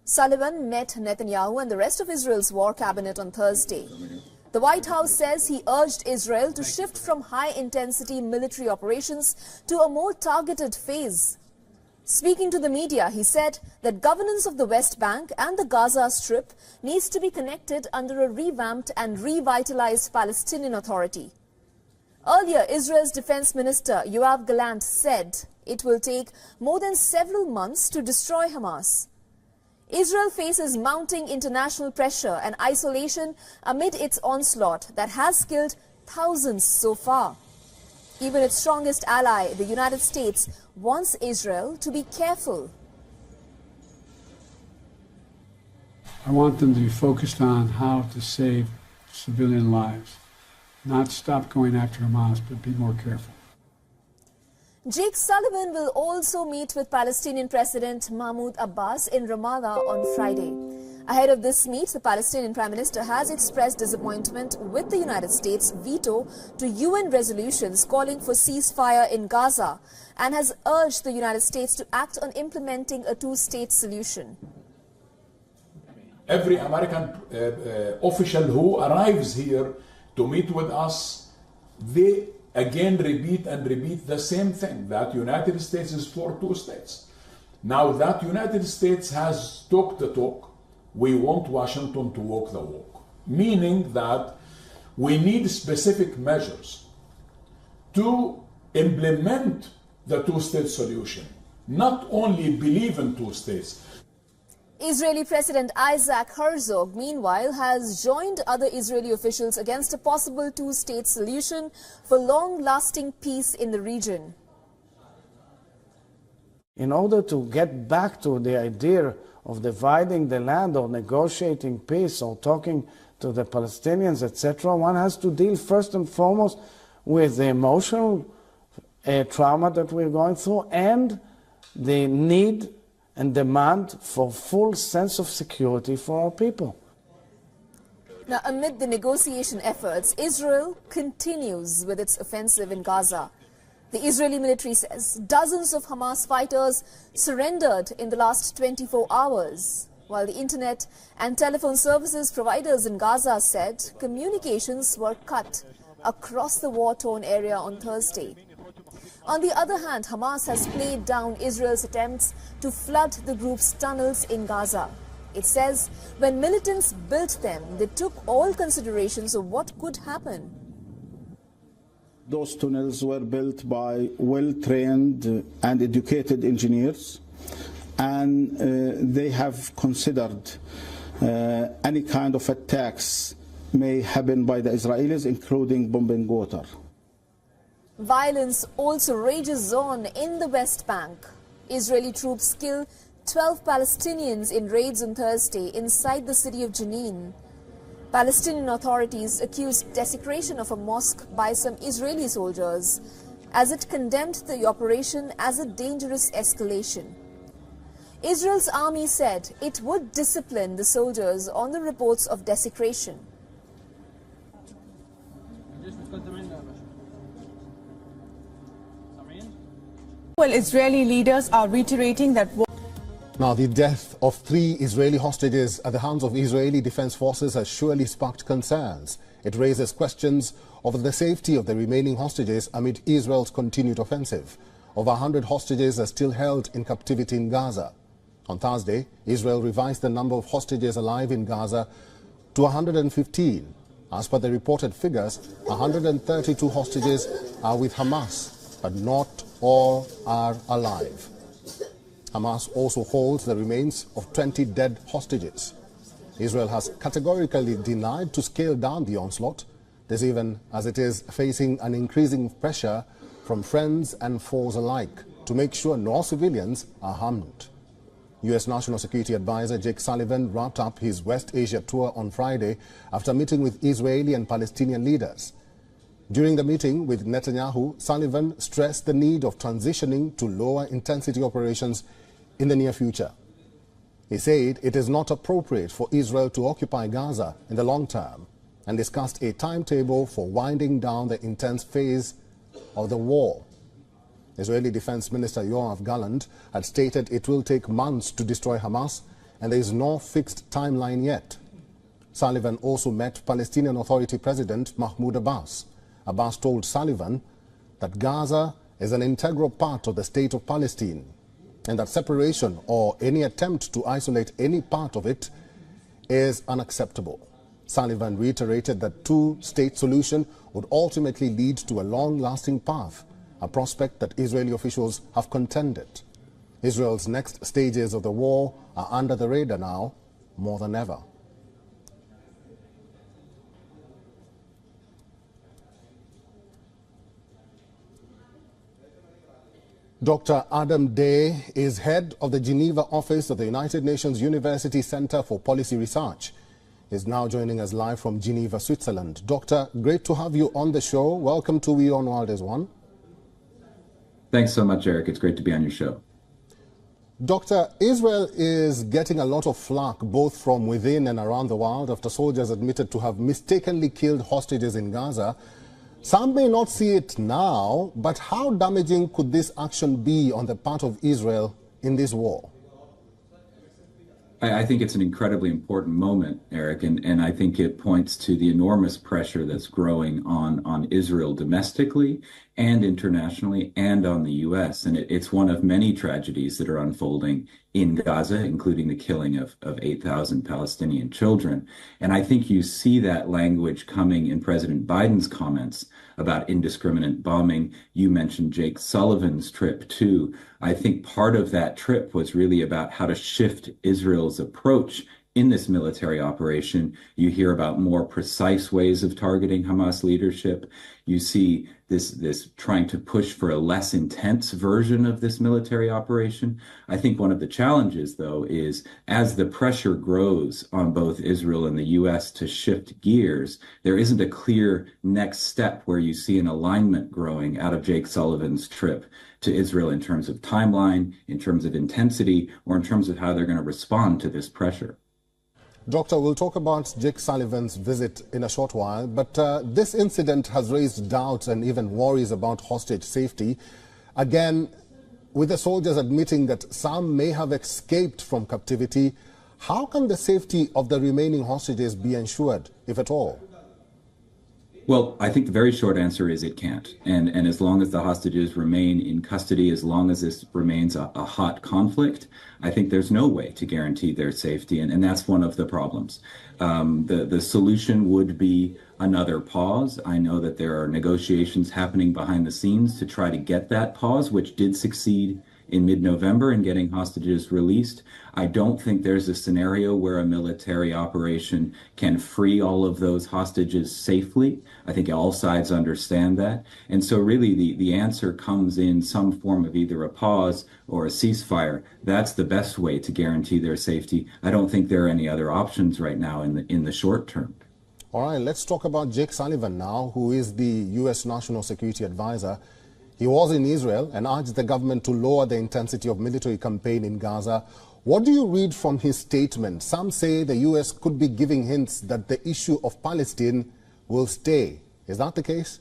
S10: Sullivan met Netanyahu and the rest of Israel's war cabinet on Thursday. The White House says he urged Israel to shift from high-intensity military operations to a more targeted phase. Speaking to the media, he said that governance of the West Bank and the Gaza Strip needs to be connected under a revamped and revitalized Palestinian Authority. Earlier, Israel's Defense Minister Yoav Gallant said it will take more than several months to destroy Hamas. Israel faces mounting international pressure and isolation amid its onslaught that has killed thousands so far. Even its strongest ally, the United States, wants Israel to be careful.
S5: I want them to be focused on how to save civilian lives, not stop going after Hamas, but be more careful.
S10: Jake Sullivan will also meet with Palestinian President Mahmoud Abbas in Ramallah on Friday. Ahead of this meet, the Palestinian Prime Minister has expressed disappointment with the United States' veto to UN resolutions calling for ceasefire in Gaza and has urged the United States to act on implementing a two-state solution.
S19: Every American official who arrives here to meet with us, they again repeat the same thing, that United States is for two states. Now that United States has talked the talk, we want Washington to walk the walk, meaning that we need specific measures to implement the two-state solution, not only believe in two states.
S10: Israeli President Isaac Herzog, meanwhile, has joined other Israeli officials against a possible two-state solution for long-lasting peace in the region.
S20: In order to get back to the idea of dividing the land or negotiating peace or talking to the Palestinians, etc., one has to deal first and foremost with the emotional trauma that we're going through and the need and demand for full sense of security for our people.
S10: Now, amid the negotiation efforts, Israel continues with its offensive in Gaza. The Israeli military says dozens of Hamas fighters surrendered in the last 24 hours, while the internet and telephone services providers in Gaza said communications were cut across the war-torn area on Thursday. On the other hand, Hamas has played down Israel's attempts to flood the group's tunnels in Gaza. It says when militants built them, they took all considerations of what could happen.
S21: Those tunnels were built by well-trained and educated engineers, and they have considered any kind of attacks may happen by the Israelis, including bombing water.
S10: Violence also rages on in the West Bank. Israeli troops kill 12 Palestinians in raids on Thursday inside the city of Jenin. Palestinian authorities accused desecration of a mosque by some Israeli soldiers, as it condemned the operation as a dangerous escalation. Israel's army said it would discipline the soldiers on the reports of desecration.
S4: Well, Israeli leaders are reiterating that.
S22: Now, the death of 3 Israeli hostages at the hands of Israeli defense forces has surely sparked concerns. It raises questions over the safety of the remaining hostages amid Israel's continued offensive. Over 100 hostages are still held in captivity in Gaza. On Thursday, Israel revised the number of hostages alive in Gaza to 115. As per the reported figures, 132 hostages are with Hamas, but not all are alive. Hamas also holds the remains of 20 dead hostages. Israel has categorically denied to scale down the onslaught, this even as it is facing an increasing pressure from friends and foes alike to make sure no civilians are harmed. U.S. National Security Advisor Jake Sullivan wrapped up his West Asia tour on Friday after meeting with Israeli and Palestinian leaders. During the meeting with Netanyahu, Sullivan stressed the need of transitioning to lower-intensity operations in the near future. He said it is not appropriate for Israel to occupy Gaza in the long term and discussed a timetable for winding down the intense phase of the war. Israeli Defense Minister Yoav Gallant had stated it will take months to destroy Hamas, and there is no fixed timeline yet. Sullivan also met Palestinian Authority President Mahmoud Abbas. Abbas told Sullivan that Gaza is an integral part of the state of Palestine and that separation or any attempt to isolate any part of it is unacceptable. Sullivan reiterated that two-state solution would ultimately lead to a long-lasting path, a prospect that Israeli officials have contended. Israel's next stages of the war are under the radar now more than ever. Dr. Adam Day is head of the Geneva office of the United Nations University Center for Policy Research. He's now joining us live from Geneva, Switzerland. Doctor, great to have you on the show. Welcome to WION The World as one.
S23: Thanks so much, Eric. It's great to be on your show.
S22: Doctor, Israel is getting a lot of flack both from within and around the world after soldiers admitted to have mistakenly killed hostages in Gaza. Some may not see it now, but how damaging could this action be on the part of Israel in this war?
S23: I think it's an incredibly important moment, Eric, and I think it points to the enormous pressure that's growing on Israel domestically and internationally and on the U.S. And it's one of many tragedies that are unfolding in Gaza, including the killing of 8,000 Palestinian children. And I think you see that language coming in President Biden's comments about indiscriminate bombing. You mentioned Jake Sullivan's trip, too. I think part of that trip was really about how to shift Israel's Israel's approach in this military operation. You hear about more precise ways of targeting Hamas leadership. You see this trying to push for a less intense version of this military operation. I think one of the challenges, though, is as the pressure grows on both Israel and the U.S. to shift gears, there isn't a clear next step where you see an alignment growing out of Jake Sullivan's trip to Israel in terms of timeline, in terms of intensity, or in terms of how they're going to respond to this pressure.
S22: Doctor, we'll talk about Jake Sullivan's visit in a short while, but this incident has raised doubts and even worries about hostage safety. Again, with the soldiers admitting that some may have escaped from captivity, how can the safety of the remaining hostages be ensured, if at all?
S23: Well, I think the very short answer is it can't. And as long as the hostages remain in custody, as long as this remains a hot conflict, I think there's no way to guarantee their safety. And that's one of the problems. The solution would be another pause. I know that there are negotiations happening behind the scenes to try to get that pause, which did succeed in mid-November in getting hostages released. I don't think there's a scenario where a military operation can free all of those hostages safely. I think all sides understand that. And so really the answer comes in some form of either a pause or a ceasefire. That's the best way to guarantee their safety. I don't think there are any other options right now in the short term.
S22: All right, let's talk about Jake Sullivan now, who is the U.S. National Security Advisor. He was in Israel and urged the government to lower the intensity of military campaign in Gaza. What do you read from his statement? Some say the U.S. could be giving hints that the issue of Palestine will stay. Is that the case?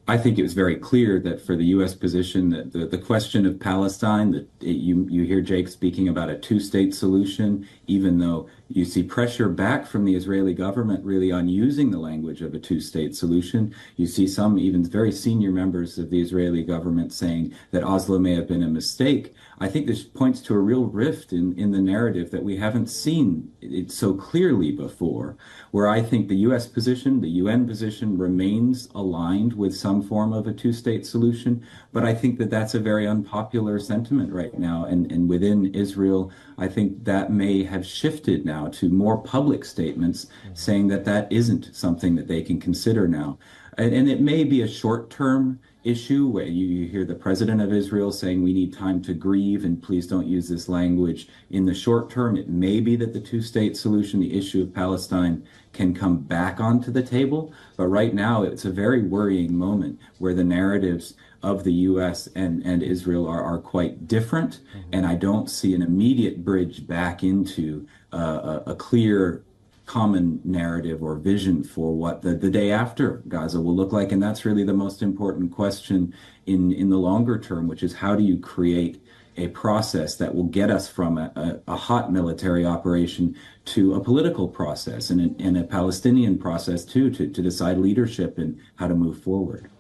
S23: I think it was very clear that for the U.S. position, that the question of Palestine, you hear Jake speaking about a two-state solution, even though you see pressure back from the Israeli government really on using the language of a two-state solution. You see some even very senior members of the Israeli government saying that Oslo may have been a mistake. I think this points to a real rift in the narrative that we haven't seen it so clearly before, where I think the U.S. position, the UN position remains aligned with some form of a two-state solution. But I think that that's a very unpopular sentiment right now. And within Israel, I think that may have shifted now to more public statements saying that that isn't something that they can consider now. And it may be a short-term issue where you hear the president of Israel saying we need time to grieve and please don't use this language. In the short term, it may be that the two-state solution, the issue of Palestine, can come back onto the table. But right now, it's a very worrying moment where the narratives of the U.S. and Israel are quite different. And I don't see an immediate bridge back into a clear common narrative or vision for what the day after Gaza will look like. And that's really the most important question in the longer term, which is how do you create a process that will get us from a hot military operation to a political process and a Palestinian process too, to decide leadership and how to move forward.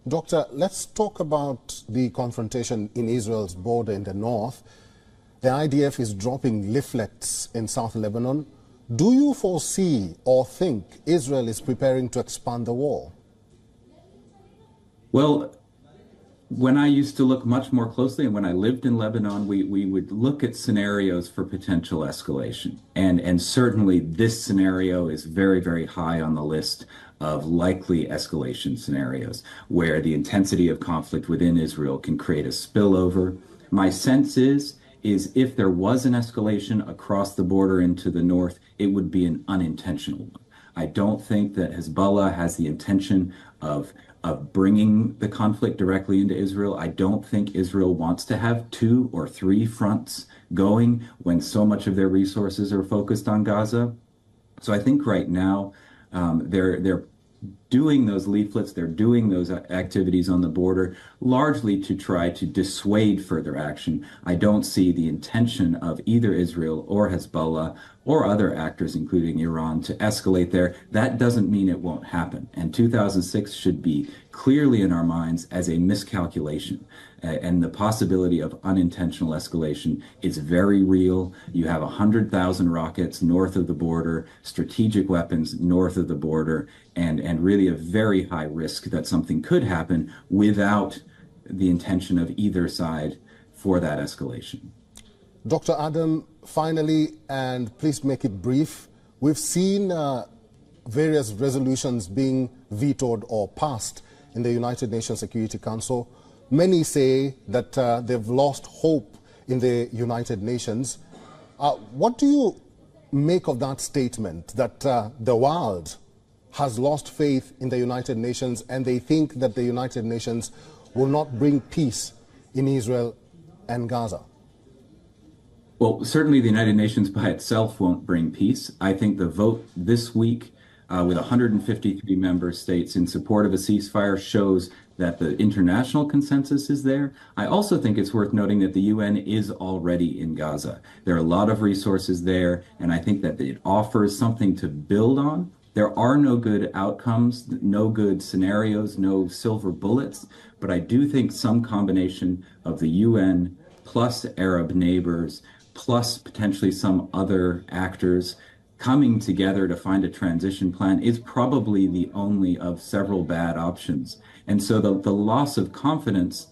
S22: Doctor, let's talk about the confrontation in Israel's border in the north. The IDF is dropping leaflets in South Lebanon. Do you foresee or think Israel is preparing to expand the wall?
S23: Well, when I used to look much more closely, and when I lived in Lebanon, we would look at scenarios for potential escalation. And certainly this scenario is very, very high on the list of likely escalation scenarios, where the intensity of conflict within Israel can create a spillover. My sense is if there was an escalation across the border into the north, it would be an unintentional one. I don't think that Hezbollah has the intention of bringing the conflict directly into Israel. I don't think Israel wants to have 2 or 3 fronts going when so much of their resources are focused on Gaza. So I think right now they're doing those leaflets, they're doing those activities on the border largely to try to dissuade further action. I don't see the intention of either Israel or Hezbollah or other actors, including Iran, to escalate there. That doesn't mean it won't happen. And 2006 should be clearly in our minds as a miscalculation. And the possibility of unintentional escalation is very real. You have 100,000 rockets north of the border, strategic weapons north of the border, and really a very high risk that something could happen without the intention of either side for that escalation.
S22: Dr. Adam, finally, and please make it brief, we've seen various resolutions being vetoed or passed in the United Nations Security Council. Many say that they've lost hope in the United Nations. What do you make of that statement, that the world has lost faith in the United Nations and they think that the United Nations will not bring peace in Israel and Gaza?
S23: Well, certainly the United Nations by itself won't bring peace. I think the vote this week with 153 member states in support of a ceasefire shows that the international consensus is there. I also think it's worth noting that the UN is already in Gaza. There are a lot of resources there, and I think that it offers something to build on. There are no good outcomes, no good scenarios, no silver bullets, but I do think some combination of the UN plus Arab neighbors, plus potentially some other actors coming together to find a transition plan is probably the only of several bad options. And so the loss of confidence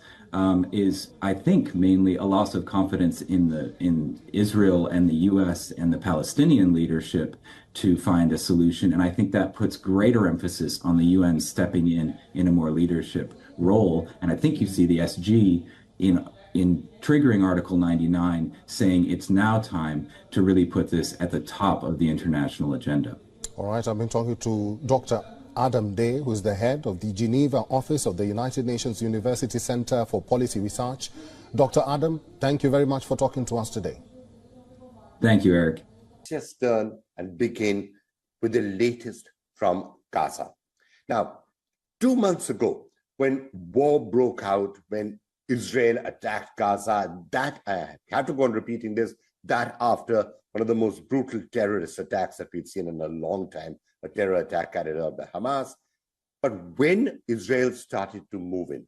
S23: is, I think, mainly a loss of confidence in Israel and the US and the Palestinian leadership to find a solution. And I think that puts greater emphasis on the UN stepping in a more leadership role. And I think you see the SG in triggering Article 99 saying it's now time to really put this at the top of the international agenda.
S22: All right, I've been talking to Dr. Adam Day, who is the head of the Geneva office of the United Nations University Center for Policy Research. Dr. Adam, thank you very much for talking to us today.
S23: Thank you, Eric.
S1: Just turn and begin with the latest from Gaza. Now, 2 months ago, when war broke out, when Israel attacked Gaza, that I have to go on repeating this, that after one of the most brutal terrorist attacks that we've seen in a long time, a terror attack carried out by Hamas. But when Israel started to move in,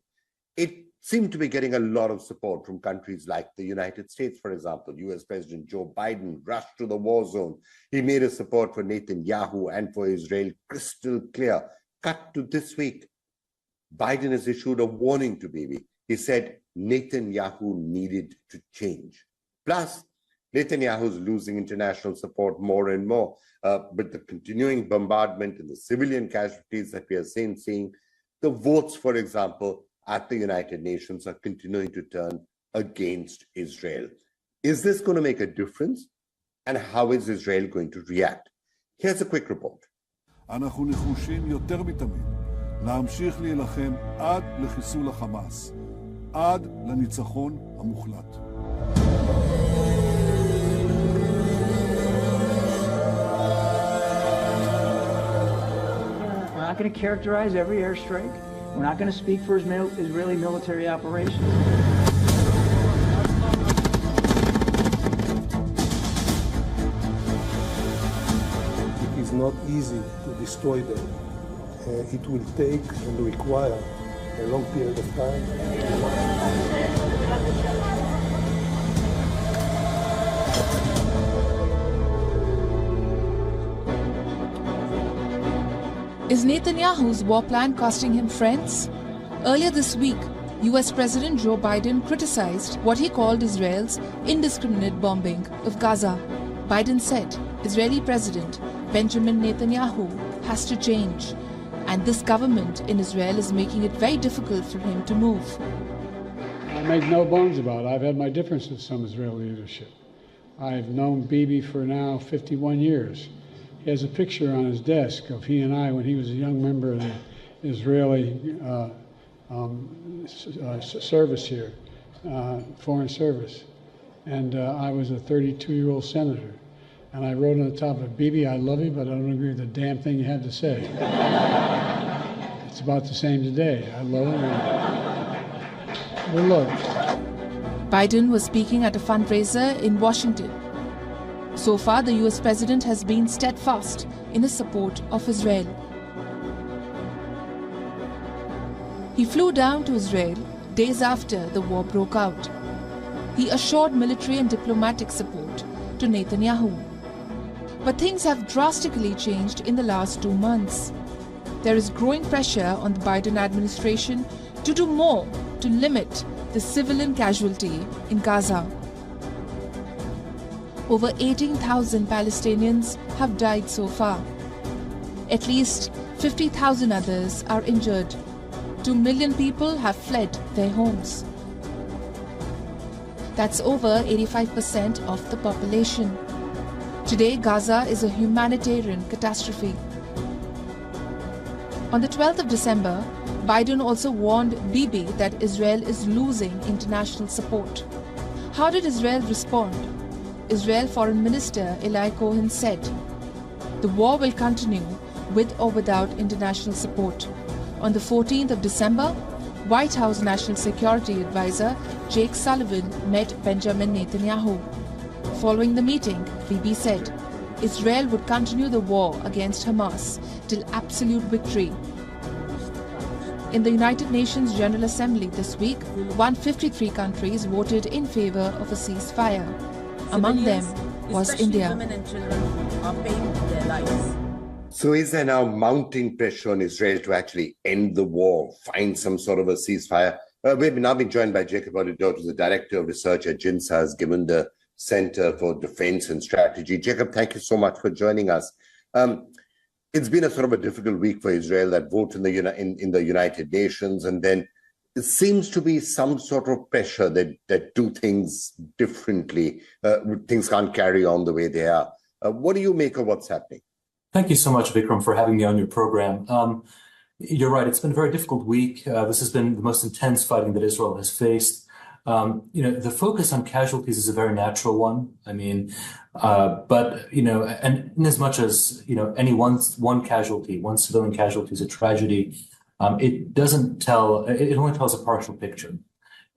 S1: it seemed to be getting a lot of support from countries like the United States, for example. US President Joe Biden rushed to the war zone. He made his support for Netanyahu and for Israel crystal clear. Cut to this week, Biden has issued a warning to Bibi. He said Netanyahu needed to change. Plus, Netanyahu is losing international support more and more. With the continuing bombardment and the civilian casualties that we are seeing, the votes, for example, at the United Nations are continuing to turn against Israel. Is this going to make a difference? And how is Israel going to react? Here's a quick report.
S6: אנחנו נחושים יותר מתמיד להמשיך להילחם עד לחיסול החמאס, עד לניצחון המוחלט.
S7: We're not going to characterize every airstrike. We're not going to speak for Israeli military operations.
S24: It is not easy to destroy them. It will take and require a long period of time.
S25: Is Netanyahu's war plan costing him friends? Earlier this week, US President Joe Biden criticized what he called Israel's indiscriminate bombing of Gaza. Biden said Israeli President Benjamin Netanyahu has to change, and this government in Israel is making it very difficult for him to move.
S5: I make no bones about it. I've had my differences with some Israeli leadership. I've known Bibi for now 51 years. He has a picture on his desk of he and I when he was a young member of the Israeli service here, foreign service. And I was a 32-year-old senator. And I wrote on the top of it, Bibi, I love you, but I don't agree with the damn thing you had to say. It's about the same today. I love him. But look.
S25: Biden was speaking at a fundraiser in Washington. So far, the US president has been steadfast in his support of Israel. He flew down to Israel days after the war broke out. He assured military and diplomatic support to Netanyahu. But things have drastically changed in the last 2 months. There is growing pressure on the Biden administration to do more to limit the civilian casualty in Gaza. Over 18,000 Palestinians have died so far. At least 50,000 others are injured. 2 million people have fled their homes. That's over 85% of the population. Today, Gaza is a humanitarian catastrophe. On the 12th of December, Biden also warned Bibi that Israel is losing international support. How did Israel respond? Israel Foreign Minister Eli Cohen said, "The war will continue with or without international support." On the 14th of December, White House National Security Advisor Jake Sullivan met Benjamin Netanyahu. Following the meeting, Bibi said Israel would continue the war against Hamas till absolute victory. In the United Nations General Assembly this week, 153 countries voted in favor of a ceasefire. Among them was India.
S2: Women and children are paying their lives.
S1: So is there now mounting pressure on Israel to actually end the war, find some sort of a ceasefire? We've now been joined by Jacob Olidot, who's the Director of Research at JINSA, given the Center for Defense and Strategy. Jacob, thank you so much for joining us. It's been a sort of a difficult week for Israel, that vote in the United Nations, and then it seems to be some sort of pressure that do things differently. Things can't carry on the way they are. What do you make of what's happening?
S3: Thank you so much, Vikram, for having me on your program. You're right. It's been a very difficult week. This has been the most intense fighting that Israel has faced. The focus on casualties is a very natural one. I mean, and in as much as, any one casualty, one civilian casualty is a tragedy, it only tells a partial picture.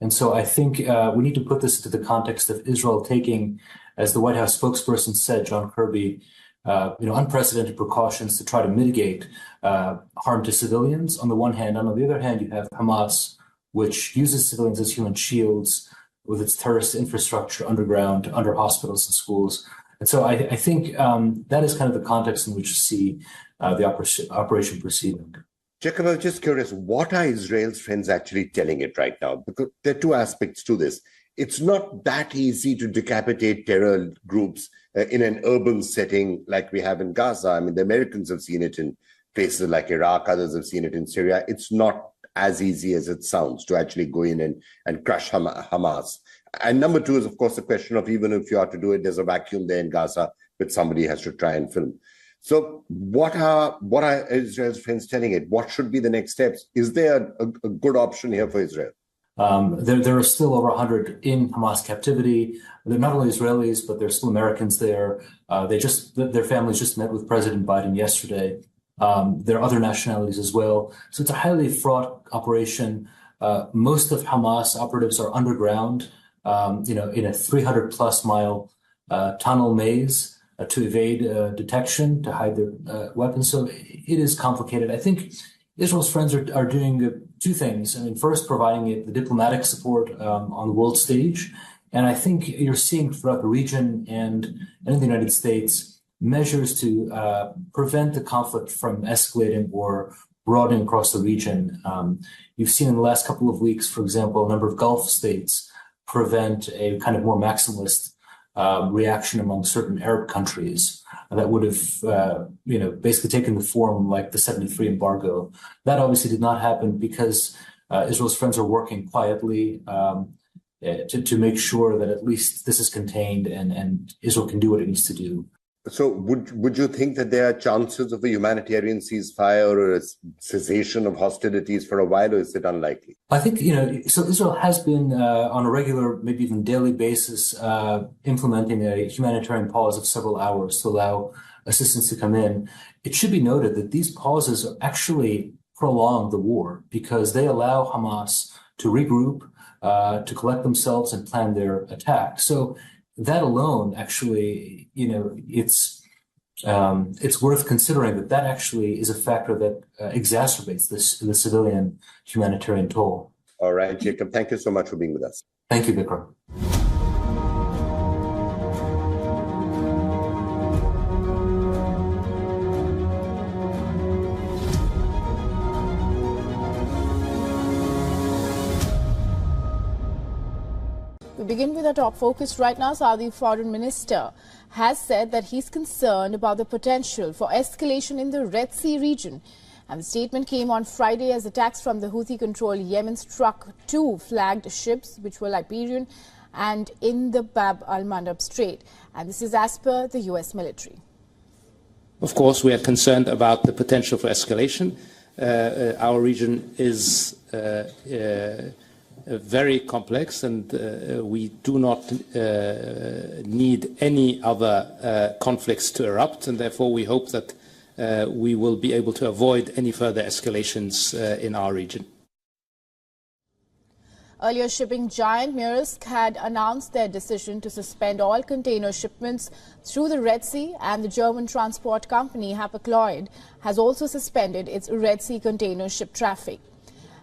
S3: And so I think we need to put this into the context of Israel taking, as the White House spokesperson said, John Kirby, unprecedented precautions to try to mitigate harm to civilians on the one hand. And on the other hand, you have Hamas, which uses civilians as human shields with its terrorist infrastructure underground, under hospitals and schools. And so I think that is kind of the context in which you see the operation proceeding.
S1: Jacob, I was just curious, what are Israel's friends actually telling it right now? Because there are two aspects to this. It's not that easy to decapitate terror groups in an urban setting like we have in Gaza. I mean, the Americans have seen it in places like Iraq, others have seen it in Syria. It's not as easy as it sounds to actually go in and crush Hamas. And number two is, of course, the question of even if you are to do it, there's a vacuum there in Gaza, which somebody has to try and fill. So what are Israel's friends telling it? What should be the next steps? Is there a good option here for Israel?
S3: There are still over 100 in Hamas captivity. They're not only Israelis, but there's still Americans there. Their families just met with President Biden yesterday. There are other nationalities as well. So it's a highly fraught operation. Most of Hamas operatives are underground, in a 300 plus mile tunnel maze to evade detection, to hide their weapons. So it is complicated. I think Israel's friends are doing two things. I mean, first, providing it the diplomatic support on the world stage. And I think you're seeing throughout the region and in the United States measures to prevent the conflict from escalating or broadening across the region. You've seen in the last couple of weeks, for example, a number of Gulf states prevent a kind of more maximalist reaction among certain Arab countries that would have, basically taken the form like the 73 embargo. That obviously did not happen because Israel's friends are working quietly to make sure that at least this is contained and Israel can do what it needs to do.
S1: So would you think that there are chances of a humanitarian ceasefire or a cessation of hostilities for a while, or is it unlikely?
S3: I think, so Israel has been on a regular, maybe even daily basis, implementing a humanitarian pause of several hours to allow assistance to come in. It should be noted that these pauses actually prolong the war because they allow Hamas to regroup, to collect themselves and plan their attack. So that alone, actually, it's worth considering that actually is a factor that exacerbates the civilian humanitarian toll.
S1: All right, Jacob, thank you so much for being with us.
S3: Thank you, Vikram.
S17: We begin with our top focus right now. Saudi Foreign Minister has said that he's concerned about the potential for escalation in the Red Sea region. And the statement came on Friday as attacks from the Houthi-controlled Yemen struck two flagged ships, which were Liberian and in the Bab al-Mandab Strait. And this is as per the U.S. military.
S16: Of course, we are concerned about the potential for escalation. Our region is very complex, and we do not need any other conflicts to erupt, and therefore we hope that we will be able to avoid any further escalations in our region.
S17: Earlier, shipping giant Maersk had announced their decision to suspend all container shipments through the Red Sea, and the German transport company Hapag-Lloyd has also suspended its Red Sea container ship traffic.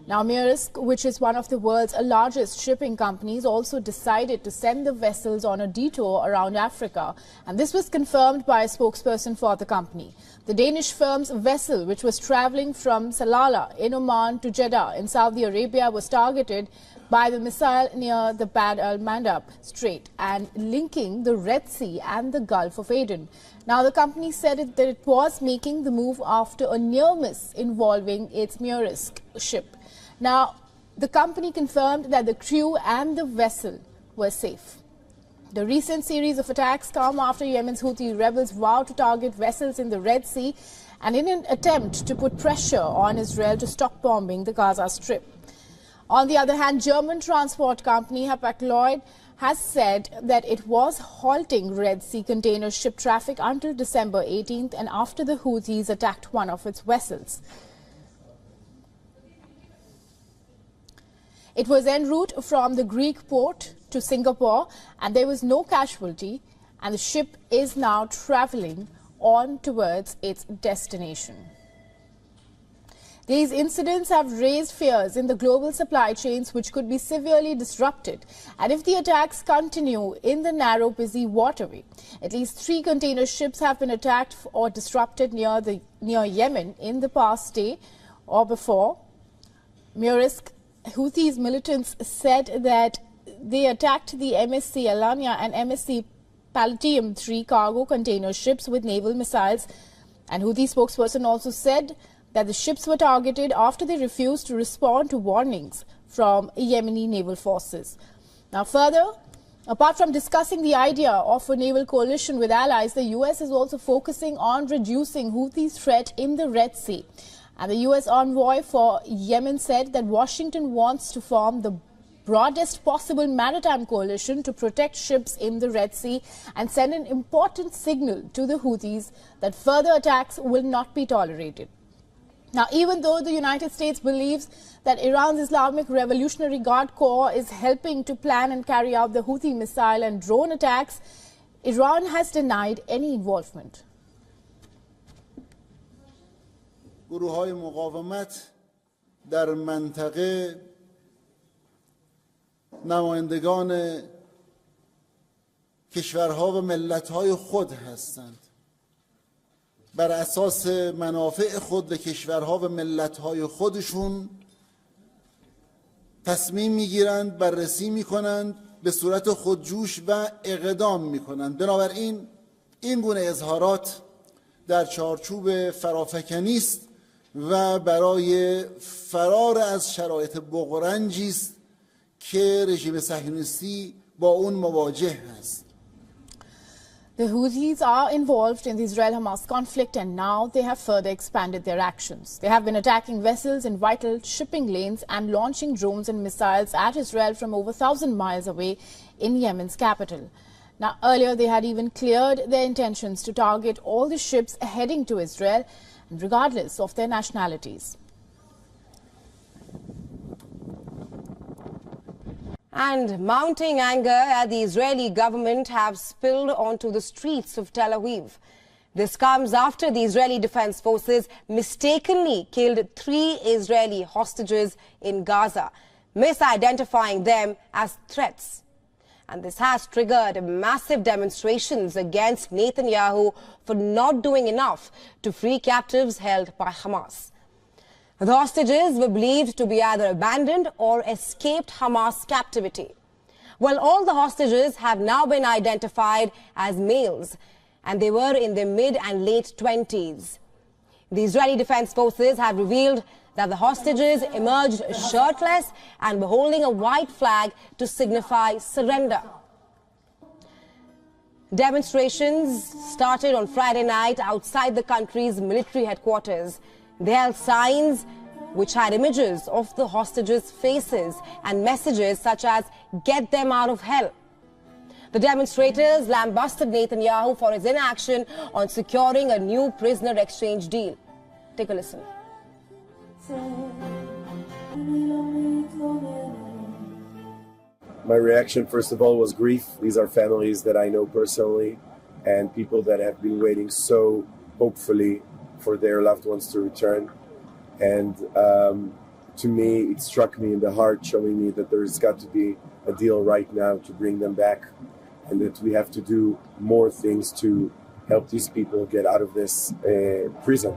S17: Now, Maersk, which is one of the world's largest shipping companies, also decided to send the vessels on a detour around Africa, and this was confirmed by a spokesperson for the company. The Danish firm's vessel, which was traveling from Salalah in Oman to Jeddah in Saudi Arabia, was targeted by the missile near the Bab al-Mandab Strait and linking the Red Sea and the Gulf of Aden. Now, the company said that it was making the move after a near miss involving its Maersk ship. Now, the company confirmed that the crew and the vessel were safe. The recent series of attacks come after Yemen's Houthi rebels vowed to target vessels in the Red Sea and in an attempt to put pressure on Israel to stop bombing the Gaza Strip. On the other hand, German transport company Hapag-Lloyd has said that it was halting Red Sea container ship traffic until December 18th and after the Houthis attacked one of its vessels. It was en route from the Greek port to Singapore, and there was no casualty, and the ship is now traveling on towards its destination. These incidents have raised fears in the global supply chains, which could be severely disrupted. And if the attacks continue in the narrow, busy waterway, at least 3 container ships have been attacked or disrupted near Yemen in the past day or before. Maersk Houthis militants said that they attacked the MSC Alanya and MSC Palestinian 3 cargo container ships with naval missiles. And Houthi spokesperson also said that the ships were targeted after they refused to respond to warnings from Yemeni naval forces. Now, further, apart from discussing the idea of a naval coalition with allies, the U.S. is also focusing on reducing Houthis' threat in the Red Sea. And the U.S. envoy for Yemen said that Washington wants to form the broadest possible maritime coalition to protect ships in the Red Sea and send an important signal to the Houthis that further attacks will not be tolerated. Now, even though the United States believes that Iran's Islamic Revolutionary Guard Corps is helping to plan and carry out the Houthi missile and drone attacks, Iran has denied any involvement.
S18: گروه‌های مقاومت در منطقه نمایندگان کشورها و ملت‌های خود هستند. بر اساس منافع خود و کشورها و ملت‌های خودشون تصمیم میگیرند، بررسی میکنند، به صورت خودجوش و اقدام میکنند. بنابراین این گونه اظهارات در چارچوب فرافکنی است و برای فرار از شرایط بغرنجی است که رژیم صهیونیستی با اون مواجه است.
S17: The Houthis are involved in the Israel-Hamas conflict, and now they have further expanded their actions. They have been attacking vessels in vital shipping lanes and launching drones and missiles at Israel from over 1,000 miles away in Yemen's capital. Now, earlier they had even cleared their intentions to target all the ships heading to Israel, regardless of their nationalities.
S8: And mounting anger at the Israeli government have spilled onto the streets of Tel Aviv. This comes after the Israeli Defense Forces mistakenly killed 3 Israeli hostages in Gaza, misidentifying them as threats. And this has triggered massive demonstrations against Netanyahu for not doing enough to free captives held by Hamas. The hostages were believed to be either abandoned or escaped Hamas captivity. Well, all the hostages have now been identified as males, and they were in their mid and late 20s. The Israeli Defense Forces have revealed that the hostages emerged shirtless and were holding a white flag to signify surrender. Demonstrations started on Friday night outside the country's military headquarters. They held signs which had images of the hostages' faces and messages such as, "Get them out of hell." The demonstrators lambasted Netanyahu for his inaction on securing a new prisoner exchange deal. Take a listen.
S9: My reaction, first of all, was grief. These are families that I know personally and people that have been waiting so hopefully for their loved ones to return. And to me, it struck me in the heart, showing me that there's got to be a deal right now to bring them back, and that we have to do more things to help these people get out of this prison.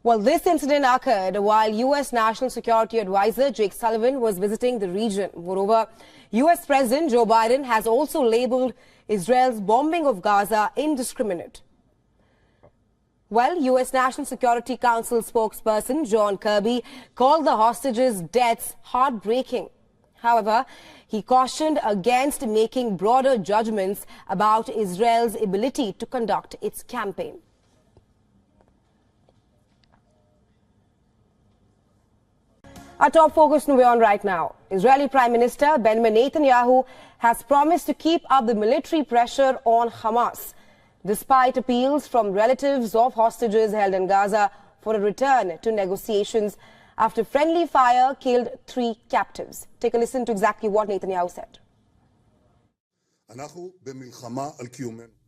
S8: Well, this incident occurred while U.S. National Security Advisor Jake Sullivan was visiting the region. Moreover, U.S. President Joe Biden has also labeled Israel's bombing of Gaza indiscriminate. Well, U.S. National Security Council spokesperson John Kirby called the hostages' deaths heartbreaking. However, he cautioned against making broader judgments about Israel's ability to conduct its campaign. Our top focus we're on right now. Israeli Prime Minister Benjamin Netanyahu has promised to keep up the military pressure on Hamas, despite appeals from relatives of hostages held in Gaza for a return to negotiations after friendly fire killed 3 captives. Take a listen to exactly what Netanyahu said.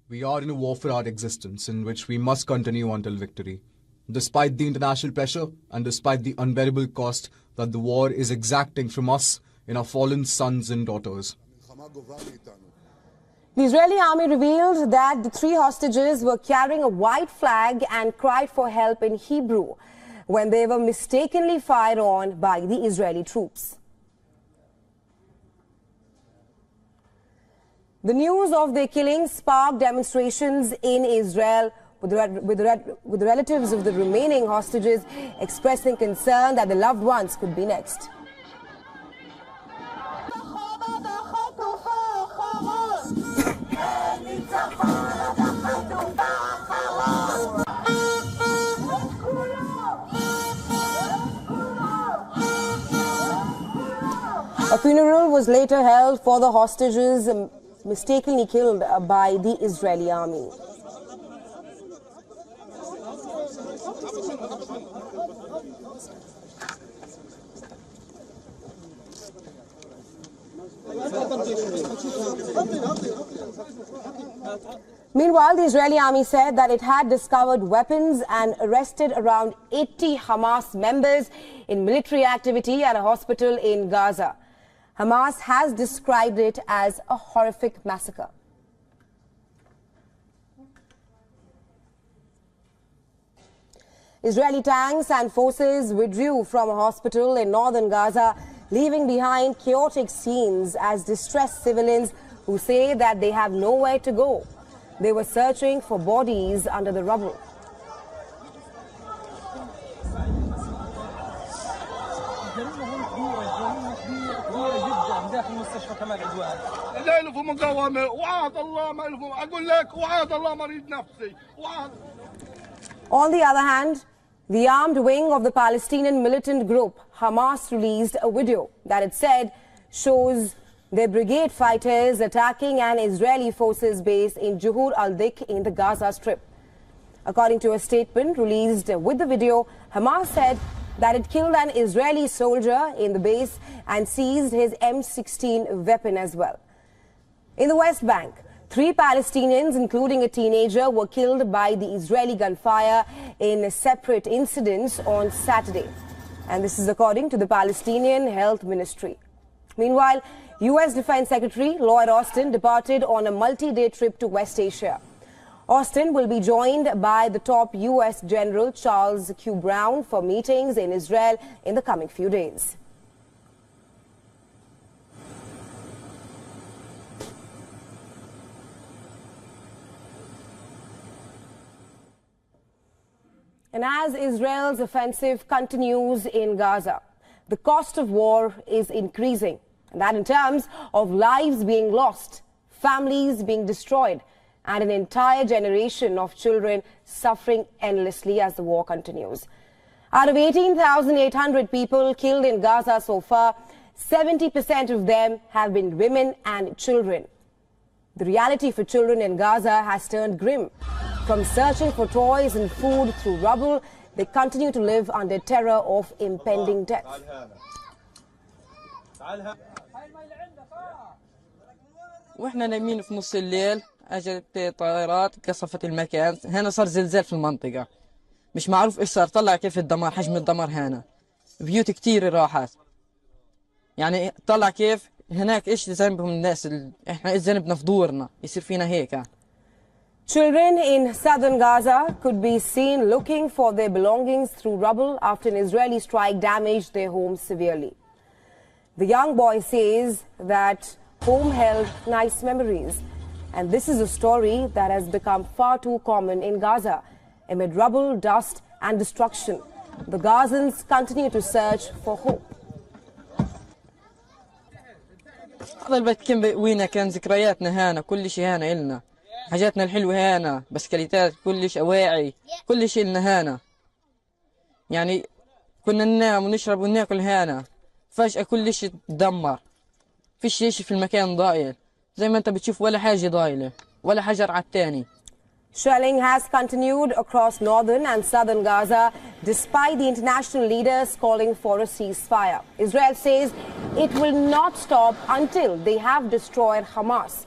S11: We are in a war for our existence in which we must continue until victory. Despite the international pressure and despite the unbearable cost that the war is exacting from us in our fallen sons and daughters.
S8: The Israeli army revealed that the 3 hostages were carrying a white flag and cried for help in Hebrew when they were mistakenly fired on by the Israeli troops. The news of their killings sparked demonstrations in Israel, with the relatives of the remaining hostages expressing concern that the loved ones could be next. A funeral was later held for the hostages mistakenly killed by the Israeli army. Meanwhile, the Israeli army said that it had discovered weapons and arrested around 80 Hamas members in military activity at a hospital in Gaza. Hamas has described it as a horrific massacre. Israeli tanks and forces withdrew from a hospital in northern Gaza, leaving behind chaotic scenes as distressed civilians who say that they have nowhere to go. They were searching for bodies under the rubble. On the other hand, the armed wing of the Palestinian militant group Hamas released a video that it said shows their brigade fighters attacking an Israeli forces base in Juhur al-Dik in the Gaza Strip. According to a statement released with the video, Hamas said that it killed an Israeli soldier in the base and seized his M16 weapon as well. In the West Bank, 3 Palestinians, including a teenager, were killed by the Israeli gunfire in separate incidents on Saturday. And this is according to the Palestinian Health Ministry. Meanwhile, U.S. Defense Secretary Lloyd Austin departed on a multi-day trip to West Asia. Austin will be joined by the top U.S. General Charles Q. Brown for meetings in Israel in the coming few days. And as Israel's offensive continues in Gaza, the cost of war is increasing. And that in terms of lives being lost, families being destroyed, and an entire generation of children suffering endlessly as the war continues. Out of 18,800 people killed in Gaza so far, 70% of them have been women and children. The reality for children in Gaza has turned grim. From searching for toys and food through rubble, they continue to live under terror of impending death.
S12: واحنا نايمين في نص الليل اجت طائرات قصفت المكان. هنا صار زلزال في المنطقة، مش معروف ايش صار. طلع كيف الدمار، حجم الدمار هنا، بيوت كتير راحت. يعني طلع كيف هناك ايش ذنبهم الناس احنا ايش ذنبنا في دورنا يصير فينا هيك.
S8: Children in southern Gaza could be seen looking for their belongings through rubble after an Israeli strike damaged their home severely. The young boy says that home held nice memories, and this is a story that has become far too common in Gaza. Amid rubble, dust and destruction, the Gazans continue to search for hope.
S12: هذا البيت كان وينا، كان ذكرياتنا هنا، كل شيء هنا إلنا، حاجاتنا الحلوة هنا، بسكليتات، كل شيء، أواعي، كل شيء لنا هنا. يعني كنا ننام ونشرب وناكل هنا، فجأة كل شيء تدمر، فيش شيء في المكان ضايل، زي ما أنت بتشوف ولا حاجة ضايلة، ولا حجر على الثاني.
S8: Shelling has continued across northern and southern Gaza despite the international leaders calling for a ceasefire. Israel says it will not stop until they have destroyed Hamas.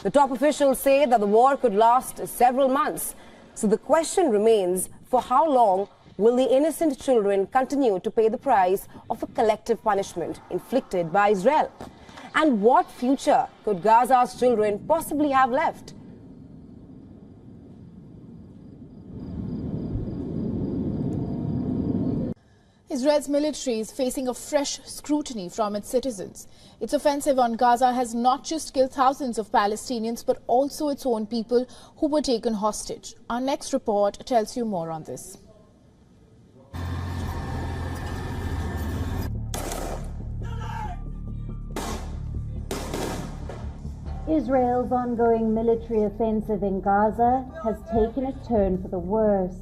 S8: The top officials say that the war could last several months. So the question remains, for how long will the innocent children continue to pay the price of a collective punishment inflicted by Israel? And what future could Gaza's children possibly have left?
S17: Israel's military is facing a fresh scrutiny from its citizens. Its offensive on Gaza has not just killed thousands of Palestinians, but also its own people who were taken hostage. Our next report tells you more on this.
S13: Israel's ongoing military offensive in Gaza has taken a turn for the worse.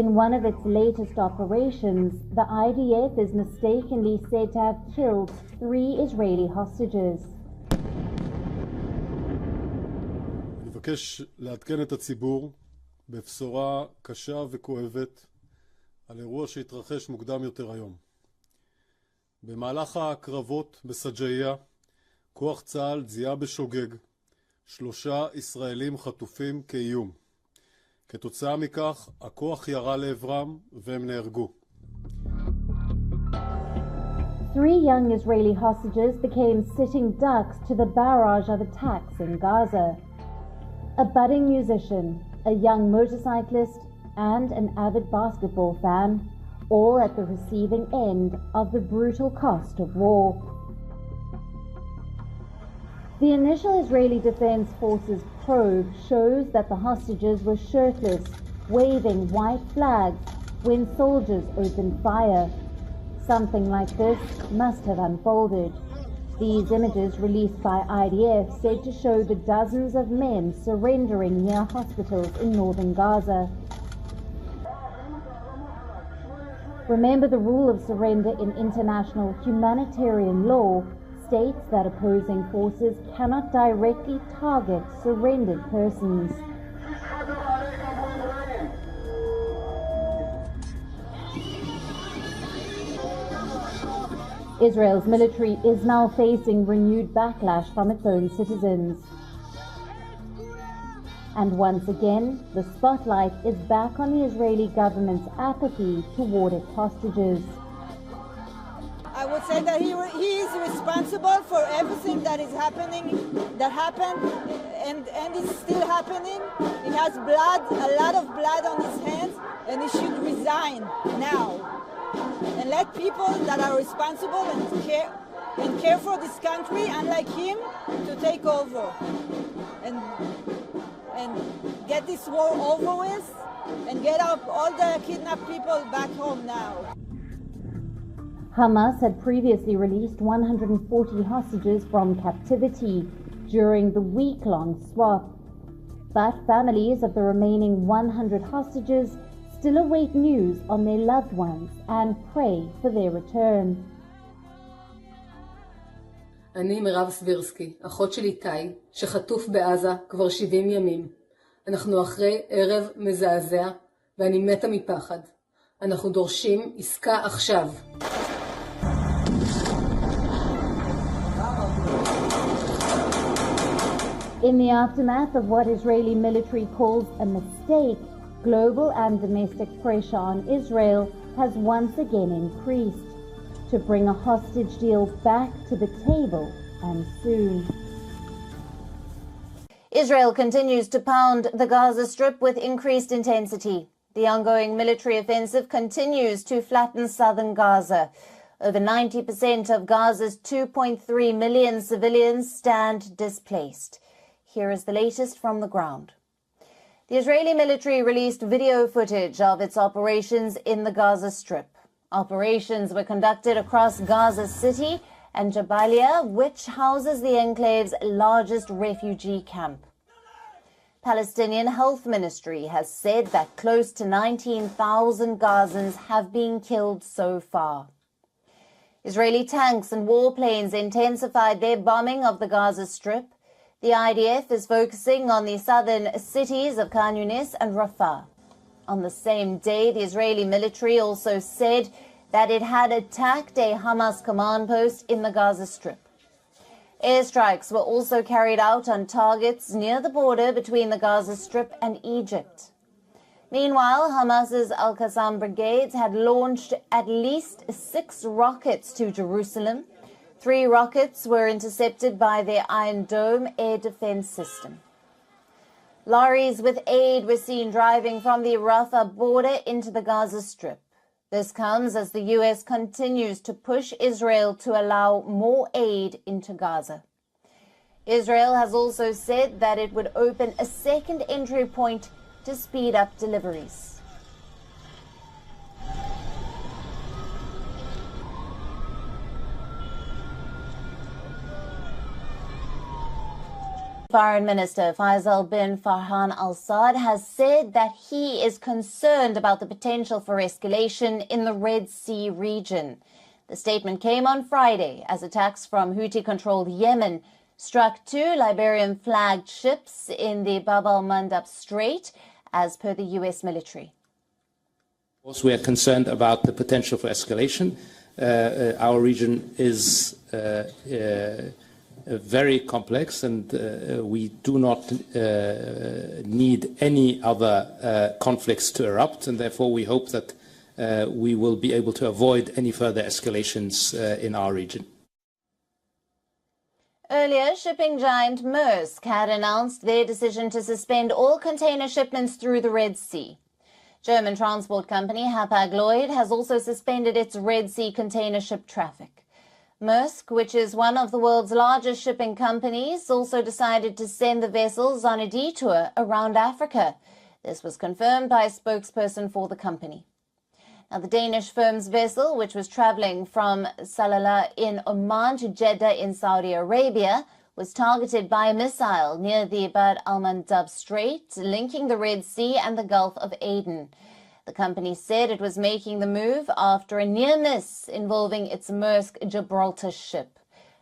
S13: In one of its latest operations, the IDF is mistakenly said to have killed 3 Israeli hostages.
S6: אני מבקש לעדכן את הציבור בבשורה קשה וכואבת על אירוע שהתרחש מוקדם יותר היום. במהלך הקרבות בסג'איה, כוח צה"ל זיהה בשוגג 3 ישראלים חטופים כאיום. כתוצאה מכך, הכוח ירה לעברם והם נהרגו.
S13: 3 young Israeli hostages became sitting ducks to the barrage of attacks in Gaza. A budding musician, a young motorcyclist, and an avid basketball fan, all at the receiving end of the brutal cost of war. The initial Israeli Defense Forces probe shows that the hostages were shirtless, waving white flags when soldiers opened fire. Something like this must have unfolded. These images released by IDF said to show the dozens of men surrendering near hospitals in northern Gaza. Remember, the rule of surrender in international humanitarian law states that opposing forces cannot directly target surrendered persons. Israel's military is now facing renewed backlash from its own citizens. And once again, the spotlight is back on the Israeli government's apathy toward its hostages.
S2: I would say that he is responsible for everything that is happening, that happened, and is still happening. He has blood, a lot of blood on his hands, and he should resign now. And let people that are responsible and care for this country, unlike him, to take over and get this war over with and get all the kidnapped people back home now.
S13: Hamas had previously released 140 hostages from captivity during the week-long swap. But families of the remaining 100 hostages still await news on their loved ones and pray for their return.
S14: אני מירב סבירסקי, אחות של איתי, שחטוף בעזה כבר 70 ימים. אנחנו אחרי ערב מזעזע, ואני מתה מפחד. אנחנו דורשים עסקה עכשיו.
S13: In the aftermath of what Israeli military calls a mistake, global and domestic pressure on Israel has once again increased to bring a hostage deal back to the table, and soon.
S15: Israel continues to pound the Gaza Strip with increased intensity. The ongoing military offensive continues to flatten southern Gaza. Over 90% of Gaza's 2.3 million civilians stand displaced. Here is the latest from the ground. The Israeli military released video footage of its operations in the Gaza Strip. Operations were conducted across Gaza City and Jabalia, which houses the enclave's largest refugee camp. Palestinian Health Ministry has said that close to 19,000 Gazans have been killed so far. Israeli tanks and warplanes intensified their bombing of the Gaza Strip. The IDF is focusing on the southern cities of Khan Yunis and Rafah. On the same day, the Israeli military also said that it had attacked a Hamas command post in the Gaza Strip. Airstrikes were also carried out on targets near the border between the Gaza Strip and Egypt. Meanwhile, Hamas's Al-Qassam brigades had launched at least 6 rockets to Jerusalem. 3 rockets were intercepted by their Iron Dome air defense system. Lorries with aid were seen driving from the Rafah border into the Gaza Strip. This comes as the U.S. continues to push Israel to allow more aid into Gaza. Israel has also said that it would open a second entry point to speed up deliveries. Foreign Minister Faisal bin Farhan al-Saud has said that he is concerned about the potential for escalation in the Red Sea region. The statement came on Friday as attacks from Houthi-controlled Yemen struck 2 Liberian-flagged ships in the Bab al-Mandab Strait, as per the U.S. military.
S16: Of course, we are concerned about the potential for escalation. Our region is very complex, and we do not need any other conflicts to erupt, and therefore we hope that we will be able to avoid any further escalations in our region.
S15: Earlier, shipping giant Maersk had announced their decision to suspend all container shipments through the Red Sea. German transport company Hapag-Lloyd has also suspended its Red Sea container ship traffic. Maersk, which is one of the world's largest shipping companies, also decided to send the vessels on a detour around Africa. This was confirmed by a spokesperson for the company. Now, the Danish firm's vessel, which was traveling from Salalah in Oman to Jeddah in Saudi Arabia, was targeted by a missile near the Bab al-Mandab Strait, linking the Red Sea and the Gulf of Aden. The company said it was making the move after a near miss involving its Maersk Gibraltar ship.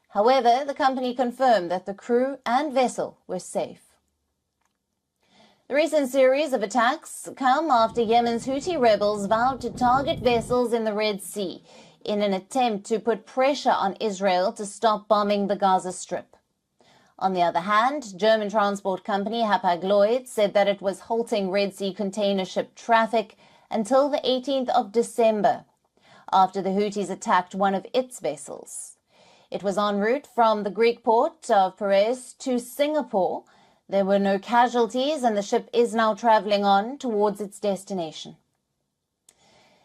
S15: However, the company confirmed that the crew and vessel were safe. The recent series of attacks come after Yemen's Houthi rebels vowed to target vessels in the Red Sea in an attempt to put pressure on Israel to stop bombing the Gaza Strip. On the other hand, German transport company Hapag-Lloyd said that it was halting Red Sea container ship traffic until the 18th of December, after the Houthis attacked one of its vessels. It was en route from the Greek port of Piraeus to Singapore. There were no casualties, and the ship is now traveling on towards its destination.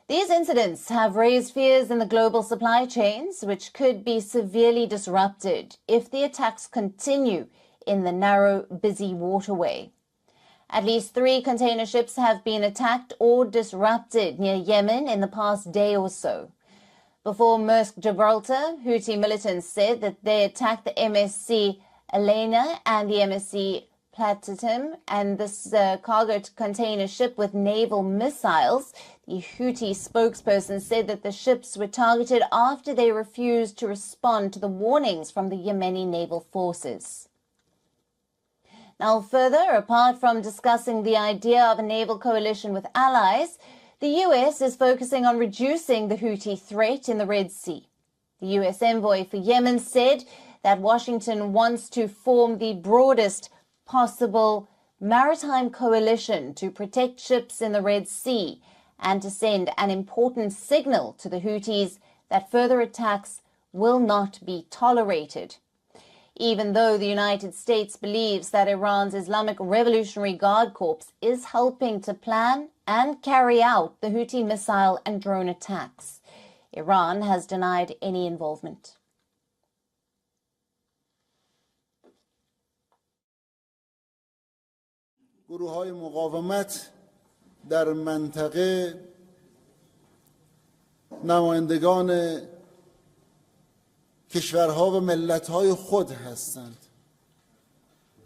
S15: These incidents have raised fears in the global supply chains, which could be severely disrupted if the attacks continue in the narrow, busy waterway. At least 3 container ships have been attacked or disrupted near Yemen in the past day or so. Before Maersk Gibraltar, Houthi militants said that they attacked the MSC Elena and the MSC Platinum and this cargo container ship with naval missiles. The Houthi spokesperson said that the ships were targeted after they refused to respond to the warnings from the Yemeni naval forces. Now, further, apart from discussing the idea of a naval coalition with allies, the US is focusing on reducing the Houthi threat in the Red Sea. The US envoy for Yemen said that Washington wants to form the broadest possible maritime coalition to protect ships in the Red Sea and to send an important signal to the Houthis that further attacks will not be tolerated. Even though the United States believes that Iran's Islamic Revolutionary Guard Corps is helping to plan and carry out the Houthi missile and drone attacks, Iran has denied any involvement.
S18: گروه‌های مقاومت در منطقه نمایندگان کشورها و ملت‌های خود هستند.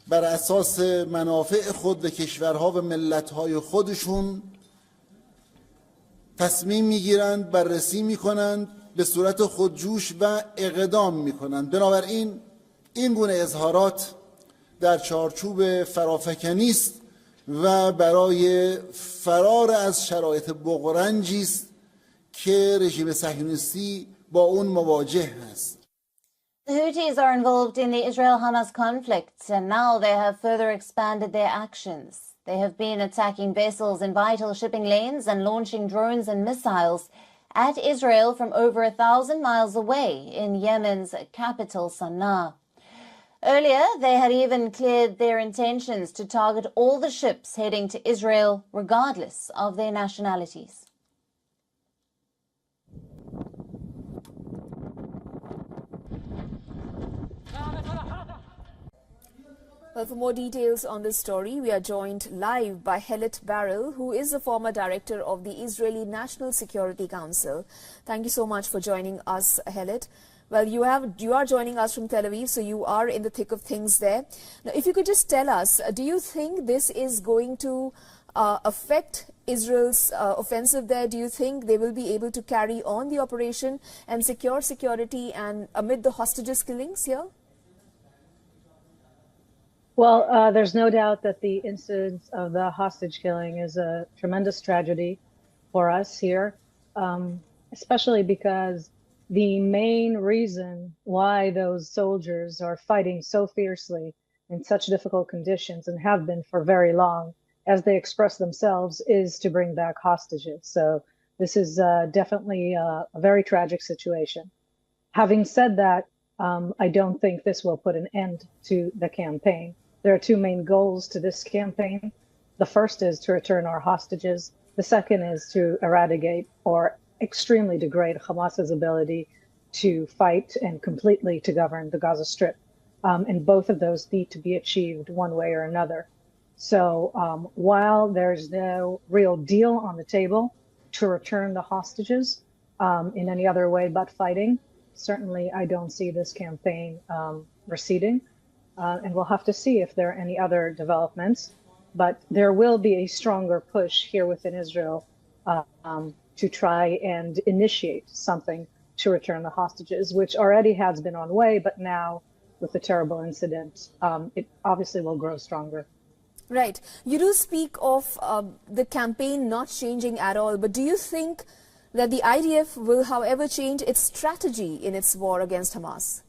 S18: بر اساس منافع خود و کشورها و ملت‌های خودشون تصمیم می‌گیرند، بررسی می‌کنند، به صورت خودجوش و اقدام می‌کنند. بنابراین این گونه اظهارات در چارچوب فرافکنی است و برای فرار از شرایط بغرنجی است که رژیم صهیونیستی با اون مواجه است.
S15: The Houthis are involved in the Israel-Hamas conflict, and now they have further expanded their actions. They have been attacking vessels in vital shipping lanes and launching drones and missiles at Israel from over 1,000 miles away in Yemen's capital, Sana'a. Earlier, they had even cleared their intentions to target all the ships heading to Israel, regardless of their nationalities.
S4: Well, for more details on this story, we are joined live by Helet Barrell, who is the former director of the Israeli National Security Council. Thank you so much for joining us, Helet. Well, you are joining us from Tel Aviv, so you are in the thick of things there. Now, if you could just tell us, do you think this is going to affect Israel's offensive there? Do you think they will be able to carry on the operation and secure security and amid the hostages killings here?
S10: Well, there's no doubt that the incidence of the hostage killing is a tremendous tragedy for us here, especially because the main reason why those soldiers are fighting so fiercely in such difficult conditions and have been for very long, as they express themselves, is to bring back hostages. So this is definitely a very tragic situation. Having said that, I don't think this will put an end to the campaign. There are 2 main goals to this campaign. The first is to return our hostages. The second is to eradicate or extremely degrade Hamas's ability to fight and completely to govern the Gaza Strip. And both of those need to be achieved one way or another. So while there's no real deal on the table to return the hostages in any other way but fighting, certainly I don't see this campaign receding. And we'll have to see if there are any other developments. But there will be a stronger push here within Israel to try and initiate something to return the hostages, which already has been on way, but now with the terrible incident, it obviously will grow stronger.
S4: Right. You do speak of the campaign not changing at all, but do you think that the IDF will, however, change its strategy in its war against Hamas?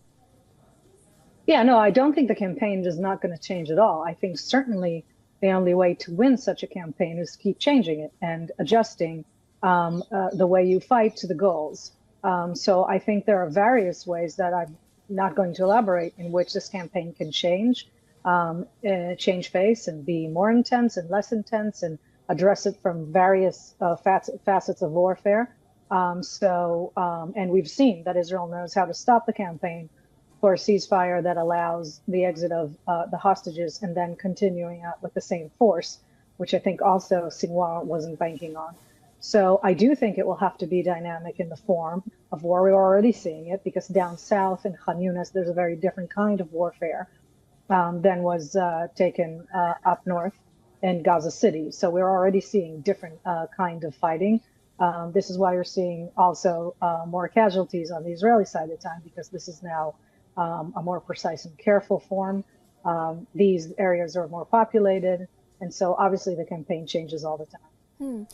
S10: Yeah, no, I don't think the campaign is not going to change at all. I think certainly the only way to win such a campaign is to keep changing it and adjusting the way you fight to the goals. So I think there are various ways that I'm not going to elaborate in which this campaign can change face and be more intense and less intense and address it from various facets of warfare. And we've seen that Israel knows how to stop the campaign for a ceasefire that allows the exit of the hostages and then continuing out with the same force, which I think also Sinwar wasn't banking on. So I do think it will have to be dynamic in the form of war. We're already seeing it because down south in Khan Yunis, there's a very different kind of warfare than was taken up north in Gaza City. So we're already seeing different kind of fighting. This is why you're seeing also more casualties on the Israeli side of the time, because this is now a more precise and careful form. These areas are more populated. And so obviously the campaign changes all the time.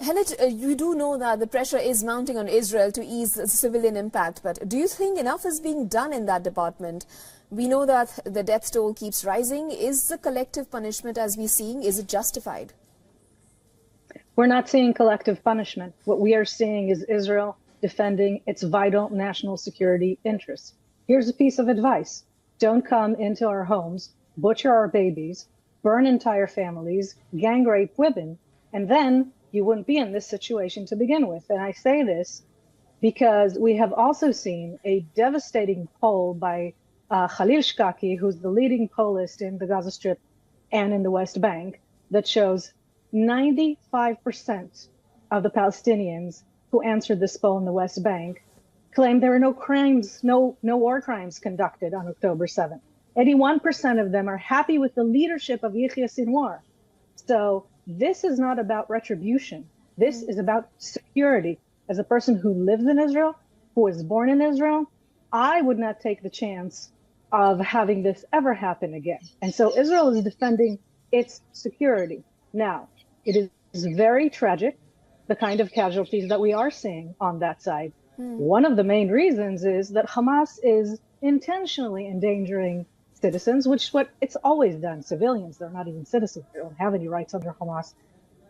S4: Helet, you do know that the pressure is mounting on Israel to ease the civilian impact, but do you think enough is being done in that department? We know that the death toll keeps rising. Is the collective punishment as we're seeing, is it justified?
S10: We're not seeing collective punishment. What we are seeing is Israel defending its vital national security interests. Here's a piece of advice. Don't come into our homes, butcher our babies, burn entire families, gang rape women, and then you wouldn't be in this situation to begin with. And I say this because we have also seen a devastating poll by Khalil Shkaki, who's the leading pollist in the Gaza Strip and in the West Bank, that shows 95% of the Palestinians who answered this poll in the West Bank claim there were no crimes, no war crimes conducted on October 7th. 81% of them are happy with the leadership of Yahya Sinwar. So this is not about retribution. This is about security. As a person who lives in Israel, who was born in Israel, I would not take the chance of having this ever happen again. And so Israel is defending its security. Now, it is very tragic, the kind of casualties that we are seeing on that side. One of the main reasons is that Hamas is intentionally endangering citizens, which is what it's always done. Civilians, they're not even citizens. They don't have any rights under Hamas.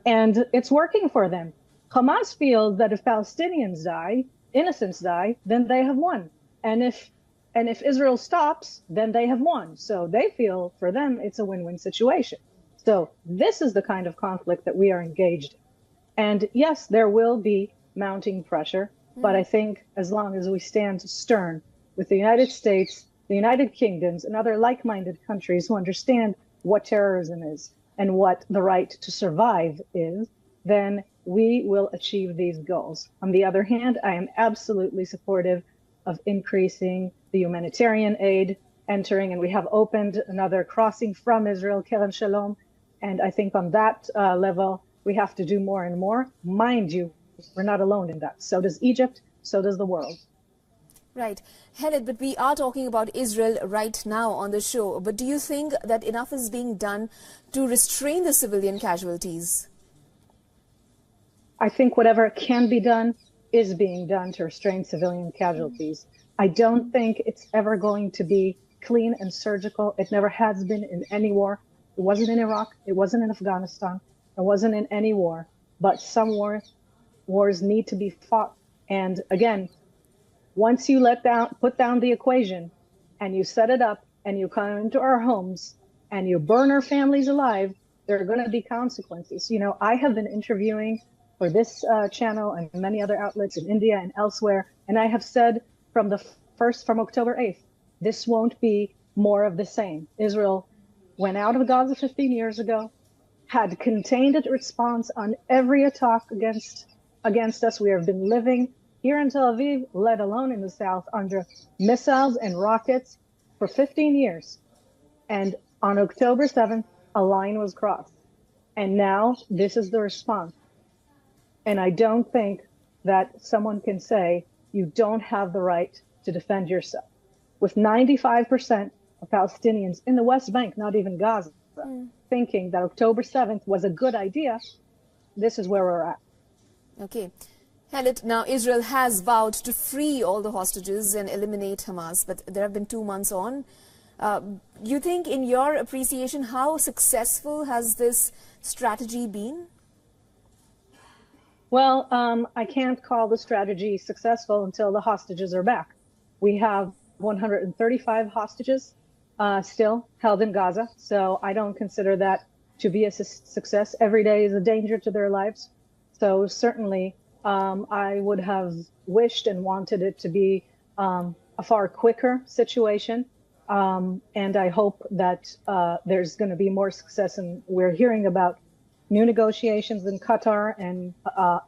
S10: And it's working for them. Hamas feels that if Palestinians die, innocents die, then they have won. And if Israel stops, then they have won. So they feel for them it's a win-win situation. So this is the kind of conflict that we are engaged in. And yes, there will be mounting pressure, but I think as long as we stand stern with the United States, the United Kingdoms, and other like-minded countries who understand what terrorism is and what the right to survive is, then we will achieve these goals. On the other hand, I am absolutely supportive of increasing the humanitarian aid entering, and we have opened another crossing from Israel, Keren Shalom, and I think on that level, we have to do more and more. Mind you, we're not alone in that. So does Egypt, so does the world.
S4: Right. Helet, but we are talking about Israel right now on the show. But do you think that enough is being done to restrain the civilian casualties?
S10: I think whatever can be done is being done to restrain civilian casualties. I don't think it's ever going to be clean and surgical. It never has been in any war. It wasn't in Iraq. It wasn't in Afghanistan. It wasn't in any war. But some wars need to be fought. And again, once you put down the equation and you set it up and you come into our homes and you burn our families alive, there are going to be consequences. You know, I have been interviewing for this channel and many other outlets in India and elsewhere, and I have said from October 8th, this won't be more of the same. Israel went out of Gaza 15 years ago, had contained its response on every attack against us. We have been living here in Tel Aviv, let alone in the south, under missiles and rockets for 15 years. And on October 7th, a line was crossed. And now this is the response. And I don't think that someone can say you don't have the right to defend yourself. With 95% of Palestinians in the West Bank, not even Gaza, thinking that October 7th was a good idea, this is where we're at.
S4: Okay. Helet, now Israel has vowed to free all the hostages and eliminate Hamas, but there have been 2 months on. You think, in your appreciation, how successful has this strategy been?
S10: Well, I can't call the strategy successful until the hostages are back. We have 135 hostages still held in Gaza, so I don't consider that to be a success. Every day is a danger to their lives. So certainly, I would have wished and wanted it to be a far quicker situation. And I hope that there's going to be more success. And we're hearing about new negotiations in Qatar, and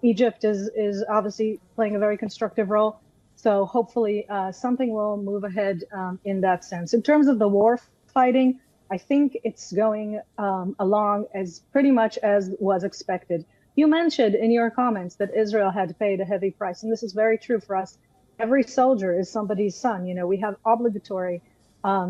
S10: Egypt is obviously playing a very constructive role. So hopefully something will move ahead in that sense. In terms of the war fighting, I think it's going along as pretty much as was expected. You mentioned in your comments that Israel had paid a heavy price, and this is very true for us. Every soldier is somebody's son. You know, we have obligatory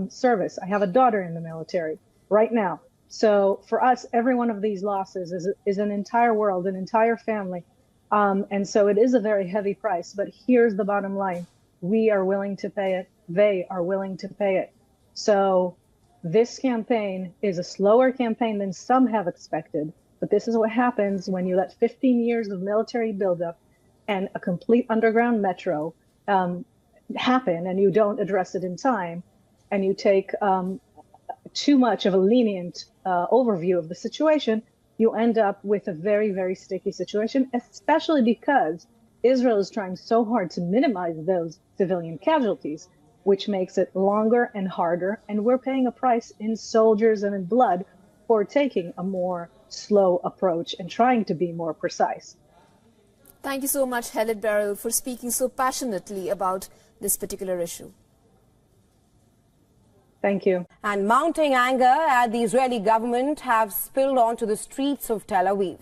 S10: service. I have a daughter in the military right now. So for us, every one of these losses is an entire world, an entire family. And so it is a very heavy price. But here's the bottom line. We are willing to pay it. They are willing to pay it. So this campaign is a slower campaign than some have expected. But this is what happens when you let 15 years of military buildup and a complete underground metro happen, and you don't address it in time, and you take too much of a lenient overview of the situation, you end up with a very, very sticky situation, especially because Israel is trying so hard to minimize those civilian casualties, which makes it longer and harder. And we're paying a price in soldiers and in blood for taking a more slow approach and trying to be more precise.
S4: Thank you so much, Helen Beryl, for speaking so passionately about this particular issue.
S10: Thank you.
S8: And mounting anger at the Israeli government have spilled onto the streets of Tel Aviv.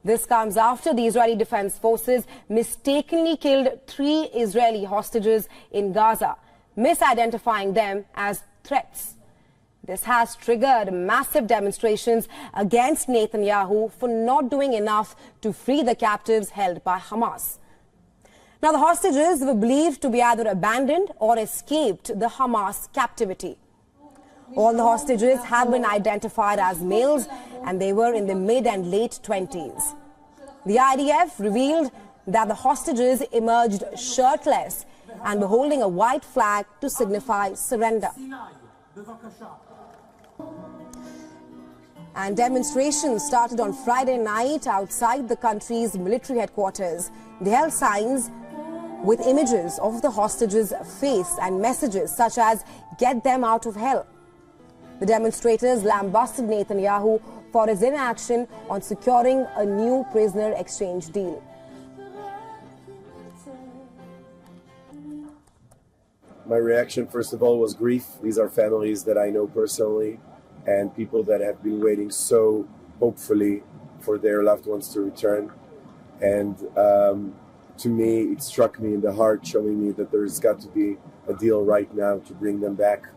S8: This comes after the Israeli Defense Forces mistakenly killed 3 Israeli hostages in Gaza, misidentifying them as threats. This has triggered massive demonstrations against Netanyahu for not doing enough to free the captives held by Hamas. Now, the hostages were believed to be either abandoned or escaped the Hamas captivity. All the hostages have been identified as males, and they were in the mid and late 20s. The IDF revealed that the hostages emerged shirtless and were holding a white flag to signify surrender. And demonstrations started on Friday night outside the country's military headquarters. They held signs with images of the hostages' face and messages such as "Get them out of hell." The demonstrators lambasted Netanyahu for his inaction on securing a new prisoner exchange deal.
S9: My reaction, first of all, was grief. These are families that I know personally and people that have been waiting so hopefully for their loved ones to return. And to me, it struck me in the heart, showing me that there's got to be a deal right now to bring them back,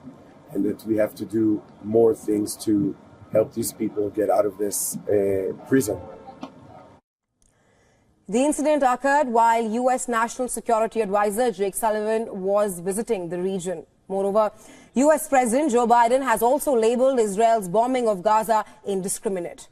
S9: and that we have to do more things to help these people get out of this prison.
S8: The incident occurred while U.S. National Security Advisor Jake Sullivan was visiting the region. Moreover, U.S. President Joe Biden has also labeled Israel's bombing of Gaza indiscriminate.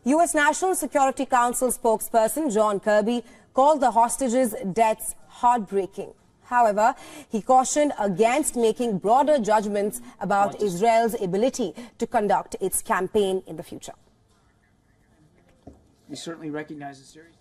S8: U.S. National Security Council spokesperson John Kirby called the hostages' deaths heartbreaking. However, he cautioned against making broader judgments about Israel's ability to conduct its campaign in the future.
S7: We certainly recognize the series.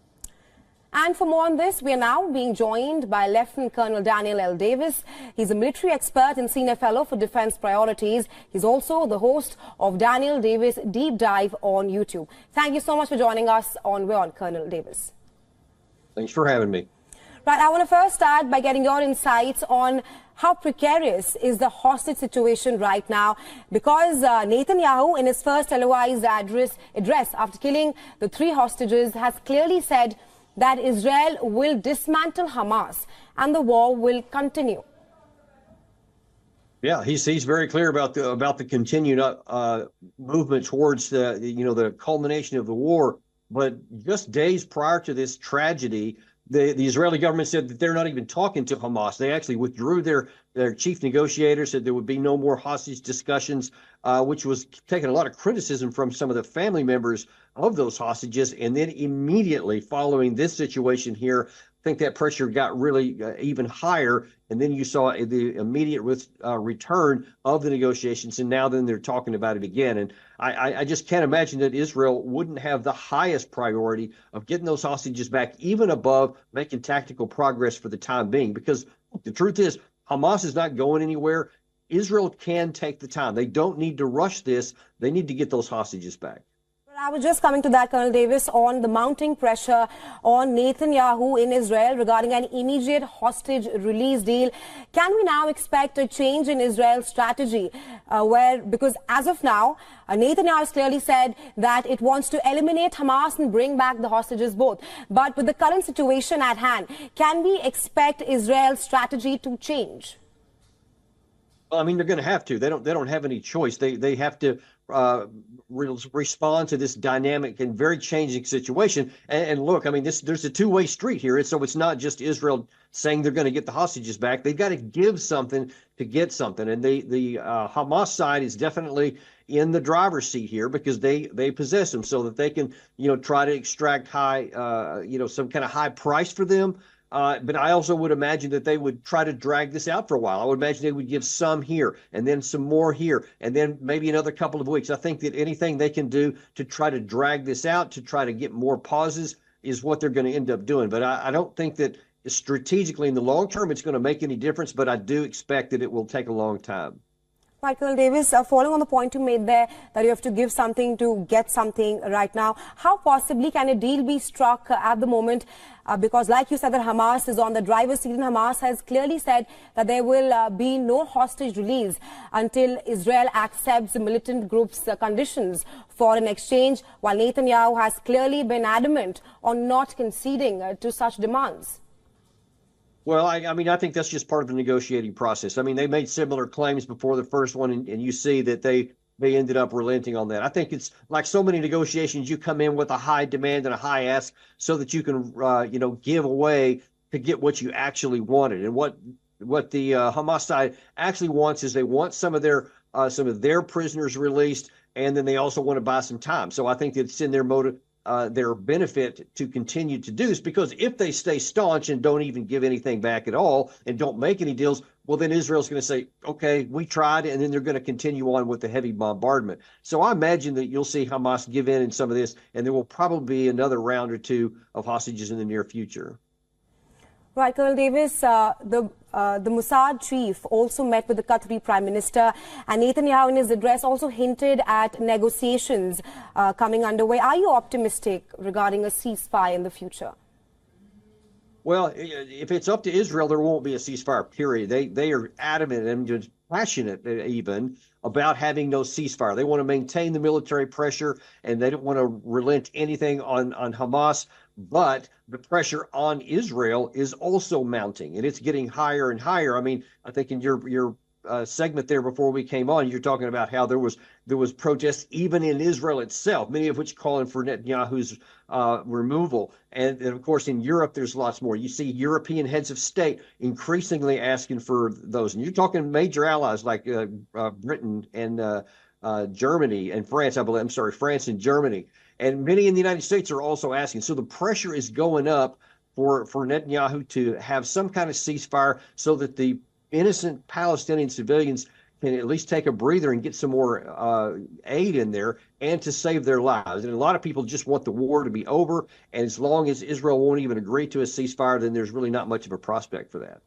S8: And for more on this, we are now being joined by Lieutenant Colonel Daniel L. Davis. He's a military expert and senior fellow for defense priorities. He's also the host of Daniel Davis Deep Dive on YouTube. Thank you so much for joining us on WION, Colonel Davis.
S19: Thanks for having me.
S8: Right, I want to first start by getting your insights on how precarious is the hostage situation right now, because Netanyahu, in his first televised address after killing the 3 hostages, has clearly said that Israel will dismantle Hamas and the war will continue.
S19: Yeah, he's very clear about the continued movement towards the culmination of the war. But just days prior to this tragedy, the Israeli government said that they're not even talking to Hamas. They actually withdrew their chief negotiator, said there would be no more hostage discussions, which was taking a lot of criticism from some of the family members of those hostages. And then immediately following this situation here, I think that pressure got really even higher. And then you saw the immediate return of the negotiations. And now then they're talking about it again. And I just can't imagine that Israel wouldn't have the highest priority of getting those hostages back, even above making tactical progress for the time being. Because the truth is, Hamas is not going anywhere. Israel can take the time. They don't need to rush this. They need to get those hostages back.
S8: I was just coming to that, Colonel Davis, on the mounting pressure on Netanyahu in Israel regarding an immediate hostage release deal. Can we now expect a change in Israel's strategy because as of now, Netanyahu has clearly said that it wants to eliminate Hamas and bring back the hostages both. But with the current situation at hand, can we expect Israel's strategy to change?
S19: Well, I mean, they're going to have to. They don't have any choice. They have to respond to this dynamic and very changing situation. And look, I mean, there's a two-way street here. So it's not just Israel saying they're going to get the hostages back. They've got to give something to get something. And the Hamas side is definitely in the driver's seat here because they possess them so that they can, try to extract high, some kind of high price for them. But I also would imagine that they would try to drag this out for a while. I would imagine they would give some here and then some more here and then maybe another couple of weeks. I think that anything they can do to try to drag this out, to try to get more pauses is what they're going to end up doing. But I don't think that strategically in the long term it's going to make any difference, but I do expect that it will take a long time.
S8: Right, Colonel Davis, following on the point you made there that you have to give something to get something right now, how possibly can a deal be struck at the moment? Because like you said, that Hamas is on the driver's seat, and Hamas has clearly said that there will be no hostage release until Israel accepts the militant group's conditions for an exchange, while Netanyahu has clearly been adamant on not conceding to such demands.
S19: Well, I mean, I think that's just part of the negotiating process. I mean, they made similar claims before the first one, and you see that they ended up relenting on that. I think it's like so many negotiations, you come in with a high demand and a high ask so that you can, give away to get what you actually wanted. And what the Hamas side actually wants is they want some of their prisoners released, and then they also want to buy some time. So I think it's in their motive. Their benefit to continue to do this, because if they stay staunch and don't even give anything back at all and don't make any deals, well, then Israel's going to say, okay, we tried, and then they're going to continue on with the heavy bombardment. So I imagine that you'll see Hamas give in some of this, and there will probably be another round or two of hostages in the near future.
S8: Right, Colonel Davis, the Mossad chief also met with the Qatari Prime Minister, and Netanyahu in his address also hinted at negotiations coming underway. Are you optimistic regarding a ceasefire in the future?
S19: Well, if it's up to Israel, there won't be a ceasefire, period. They are adamant and just passionate even about having no ceasefire. They want to maintain the military pressure, and they don't want to relent anything on Hamas. But the pressure on Israel is also mounting, and it's getting higher and higher. I mean, I think in your segment there before we came on, you're talking about how there was protests even in Israel itself, many of which calling for Netanyahu's removal. And of course, in Europe, there's lots more. You see European heads of state increasingly asking for those. And you're talking major allies like Britain and Germany and France, I believe. I'm sorry, France and Germany. And many in the United States are also asking. So the pressure is going up for Netanyahu to have some kind of ceasefire so that the innocent Palestinian civilians can at least take a breather and get some more aid in there and to save their lives. And a lot of people just want the war to be over. And as long as Israel won't even agree to a ceasefire, then there's really not much of a prospect for that.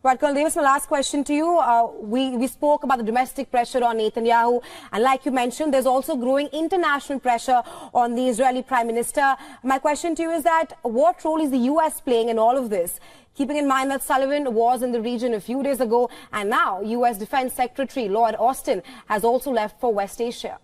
S8: Right, Colonel Davis, my last question to you. We spoke about the domestic pressure on Netanyahu, and like you mentioned, there's also growing international pressure on the Israeli Prime Minister. My question to you is that what role is the U.S. playing in all of this? Keeping in mind that Sullivan was in the region a few days ago, and now U.S. Defense Secretary Lloyd Austin has also left for West Asia.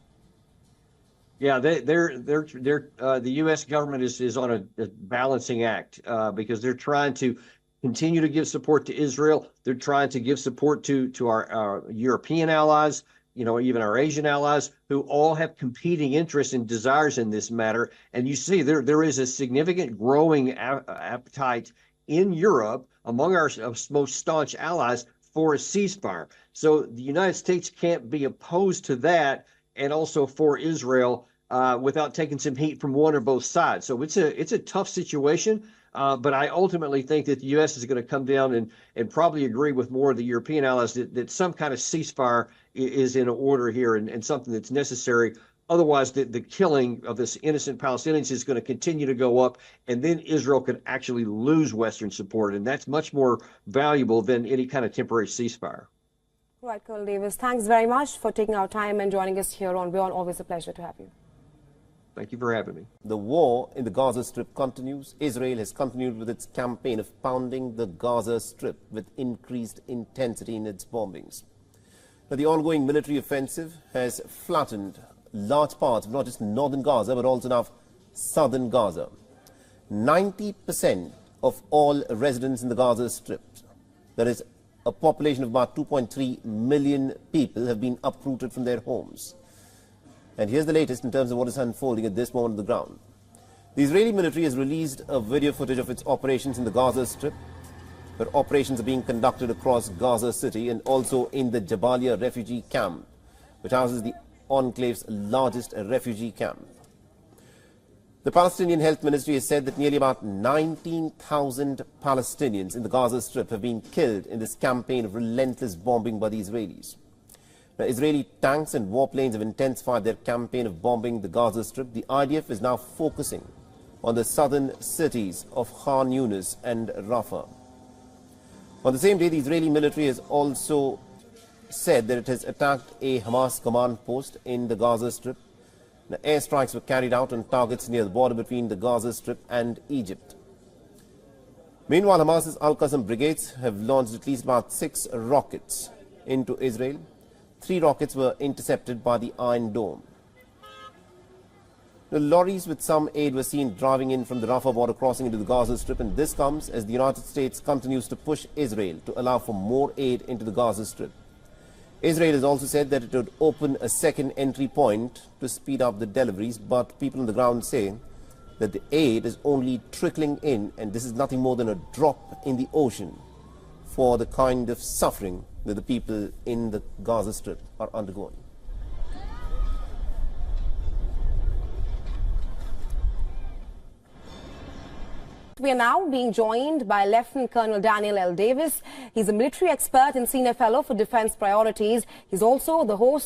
S19: Yeah, the U.S. government is on a balancing act because they're trying to continue to give support to Israel. They're trying to give support to our European allies, even our Asian allies, who all have competing interests and desires in this matter. And you see there is a significant growing appetite in Europe among our most staunch allies for a ceasefire. So the United States can't be opposed to that and also for Israel without taking some heat from one or both sides. So it's a tough situation. But I ultimately think that the U.S. is going to come down and probably agree with more of the European allies that some kind of ceasefire is in order here and something that's necessary Otherwise, the killing of this innocent Palestinians is going to continue to go up, and then Israel could actually lose Western support, and that's much more valuable than any kind of temporary ceasefire.
S8: Right, Colonel Davis, thanks very much for taking our time and joining us here on WION. Always a pleasure to have you.
S19: Thank you for having me.
S20: The war in the Gaza Strip continues. Israel has continued with its campaign of pounding the Gaza Strip with increased intensity in its bombings. Now, the ongoing military offensive has flattened large parts of not just northern Gaza, but also now southern Gaza. 90% of all residents in the Gaza Strip, that is a population of about 2.3 million people, have been uprooted from their homes. And here's the latest in terms of what is unfolding at this moment on the ground. The Israeli military has released a video footage of its operations in the Gaza Strip, where operations are being conducted across Gaza City and also in the Jabalia refugee camp, which houses the enclave's largest refugee camp. The Palestinian Health Ministry has said that nearly about 19,000 Palestinians in the Gaza Strip have been killed in this campaign of relentless bombing by the Israelis. Now, Israeli tanks and warplanes have intensified their campaign of bombing the Gaza Strip. The IDF is now focusing on the southern cities of Khan Yunis and Rafah. On the same day, the Israeli military has also said that it has attacked a Hamas command post in the Gaza Strip. Now, airstrikes were carried out on targets near the border between the Gaza Strip and Egypt. Meanwhile, Hamas's Al-Qassam brigades have launched at least about 6 rockets into Israel. 3 rockets were intercepted by the Iron Dome. The lorries with some aid were seen driving in from the Rafah border crossing into the Gaza Strip, and this comes as the United States continues to push Israel to allow for more aid into the Gaza Strip. Israel has also said that it would open a second entry point to speed up the deliveries, but people on the ground say that the aid is only trickling in, and this is nothing more than a drop in the ocean for the kind of suffering that the people in the Gaza Strip are undergoing.
S8: We are now being joined by Lieutenant Colonel Daniel L. Davis. He's a military expert and senior fellow for defense priorities. He's also the host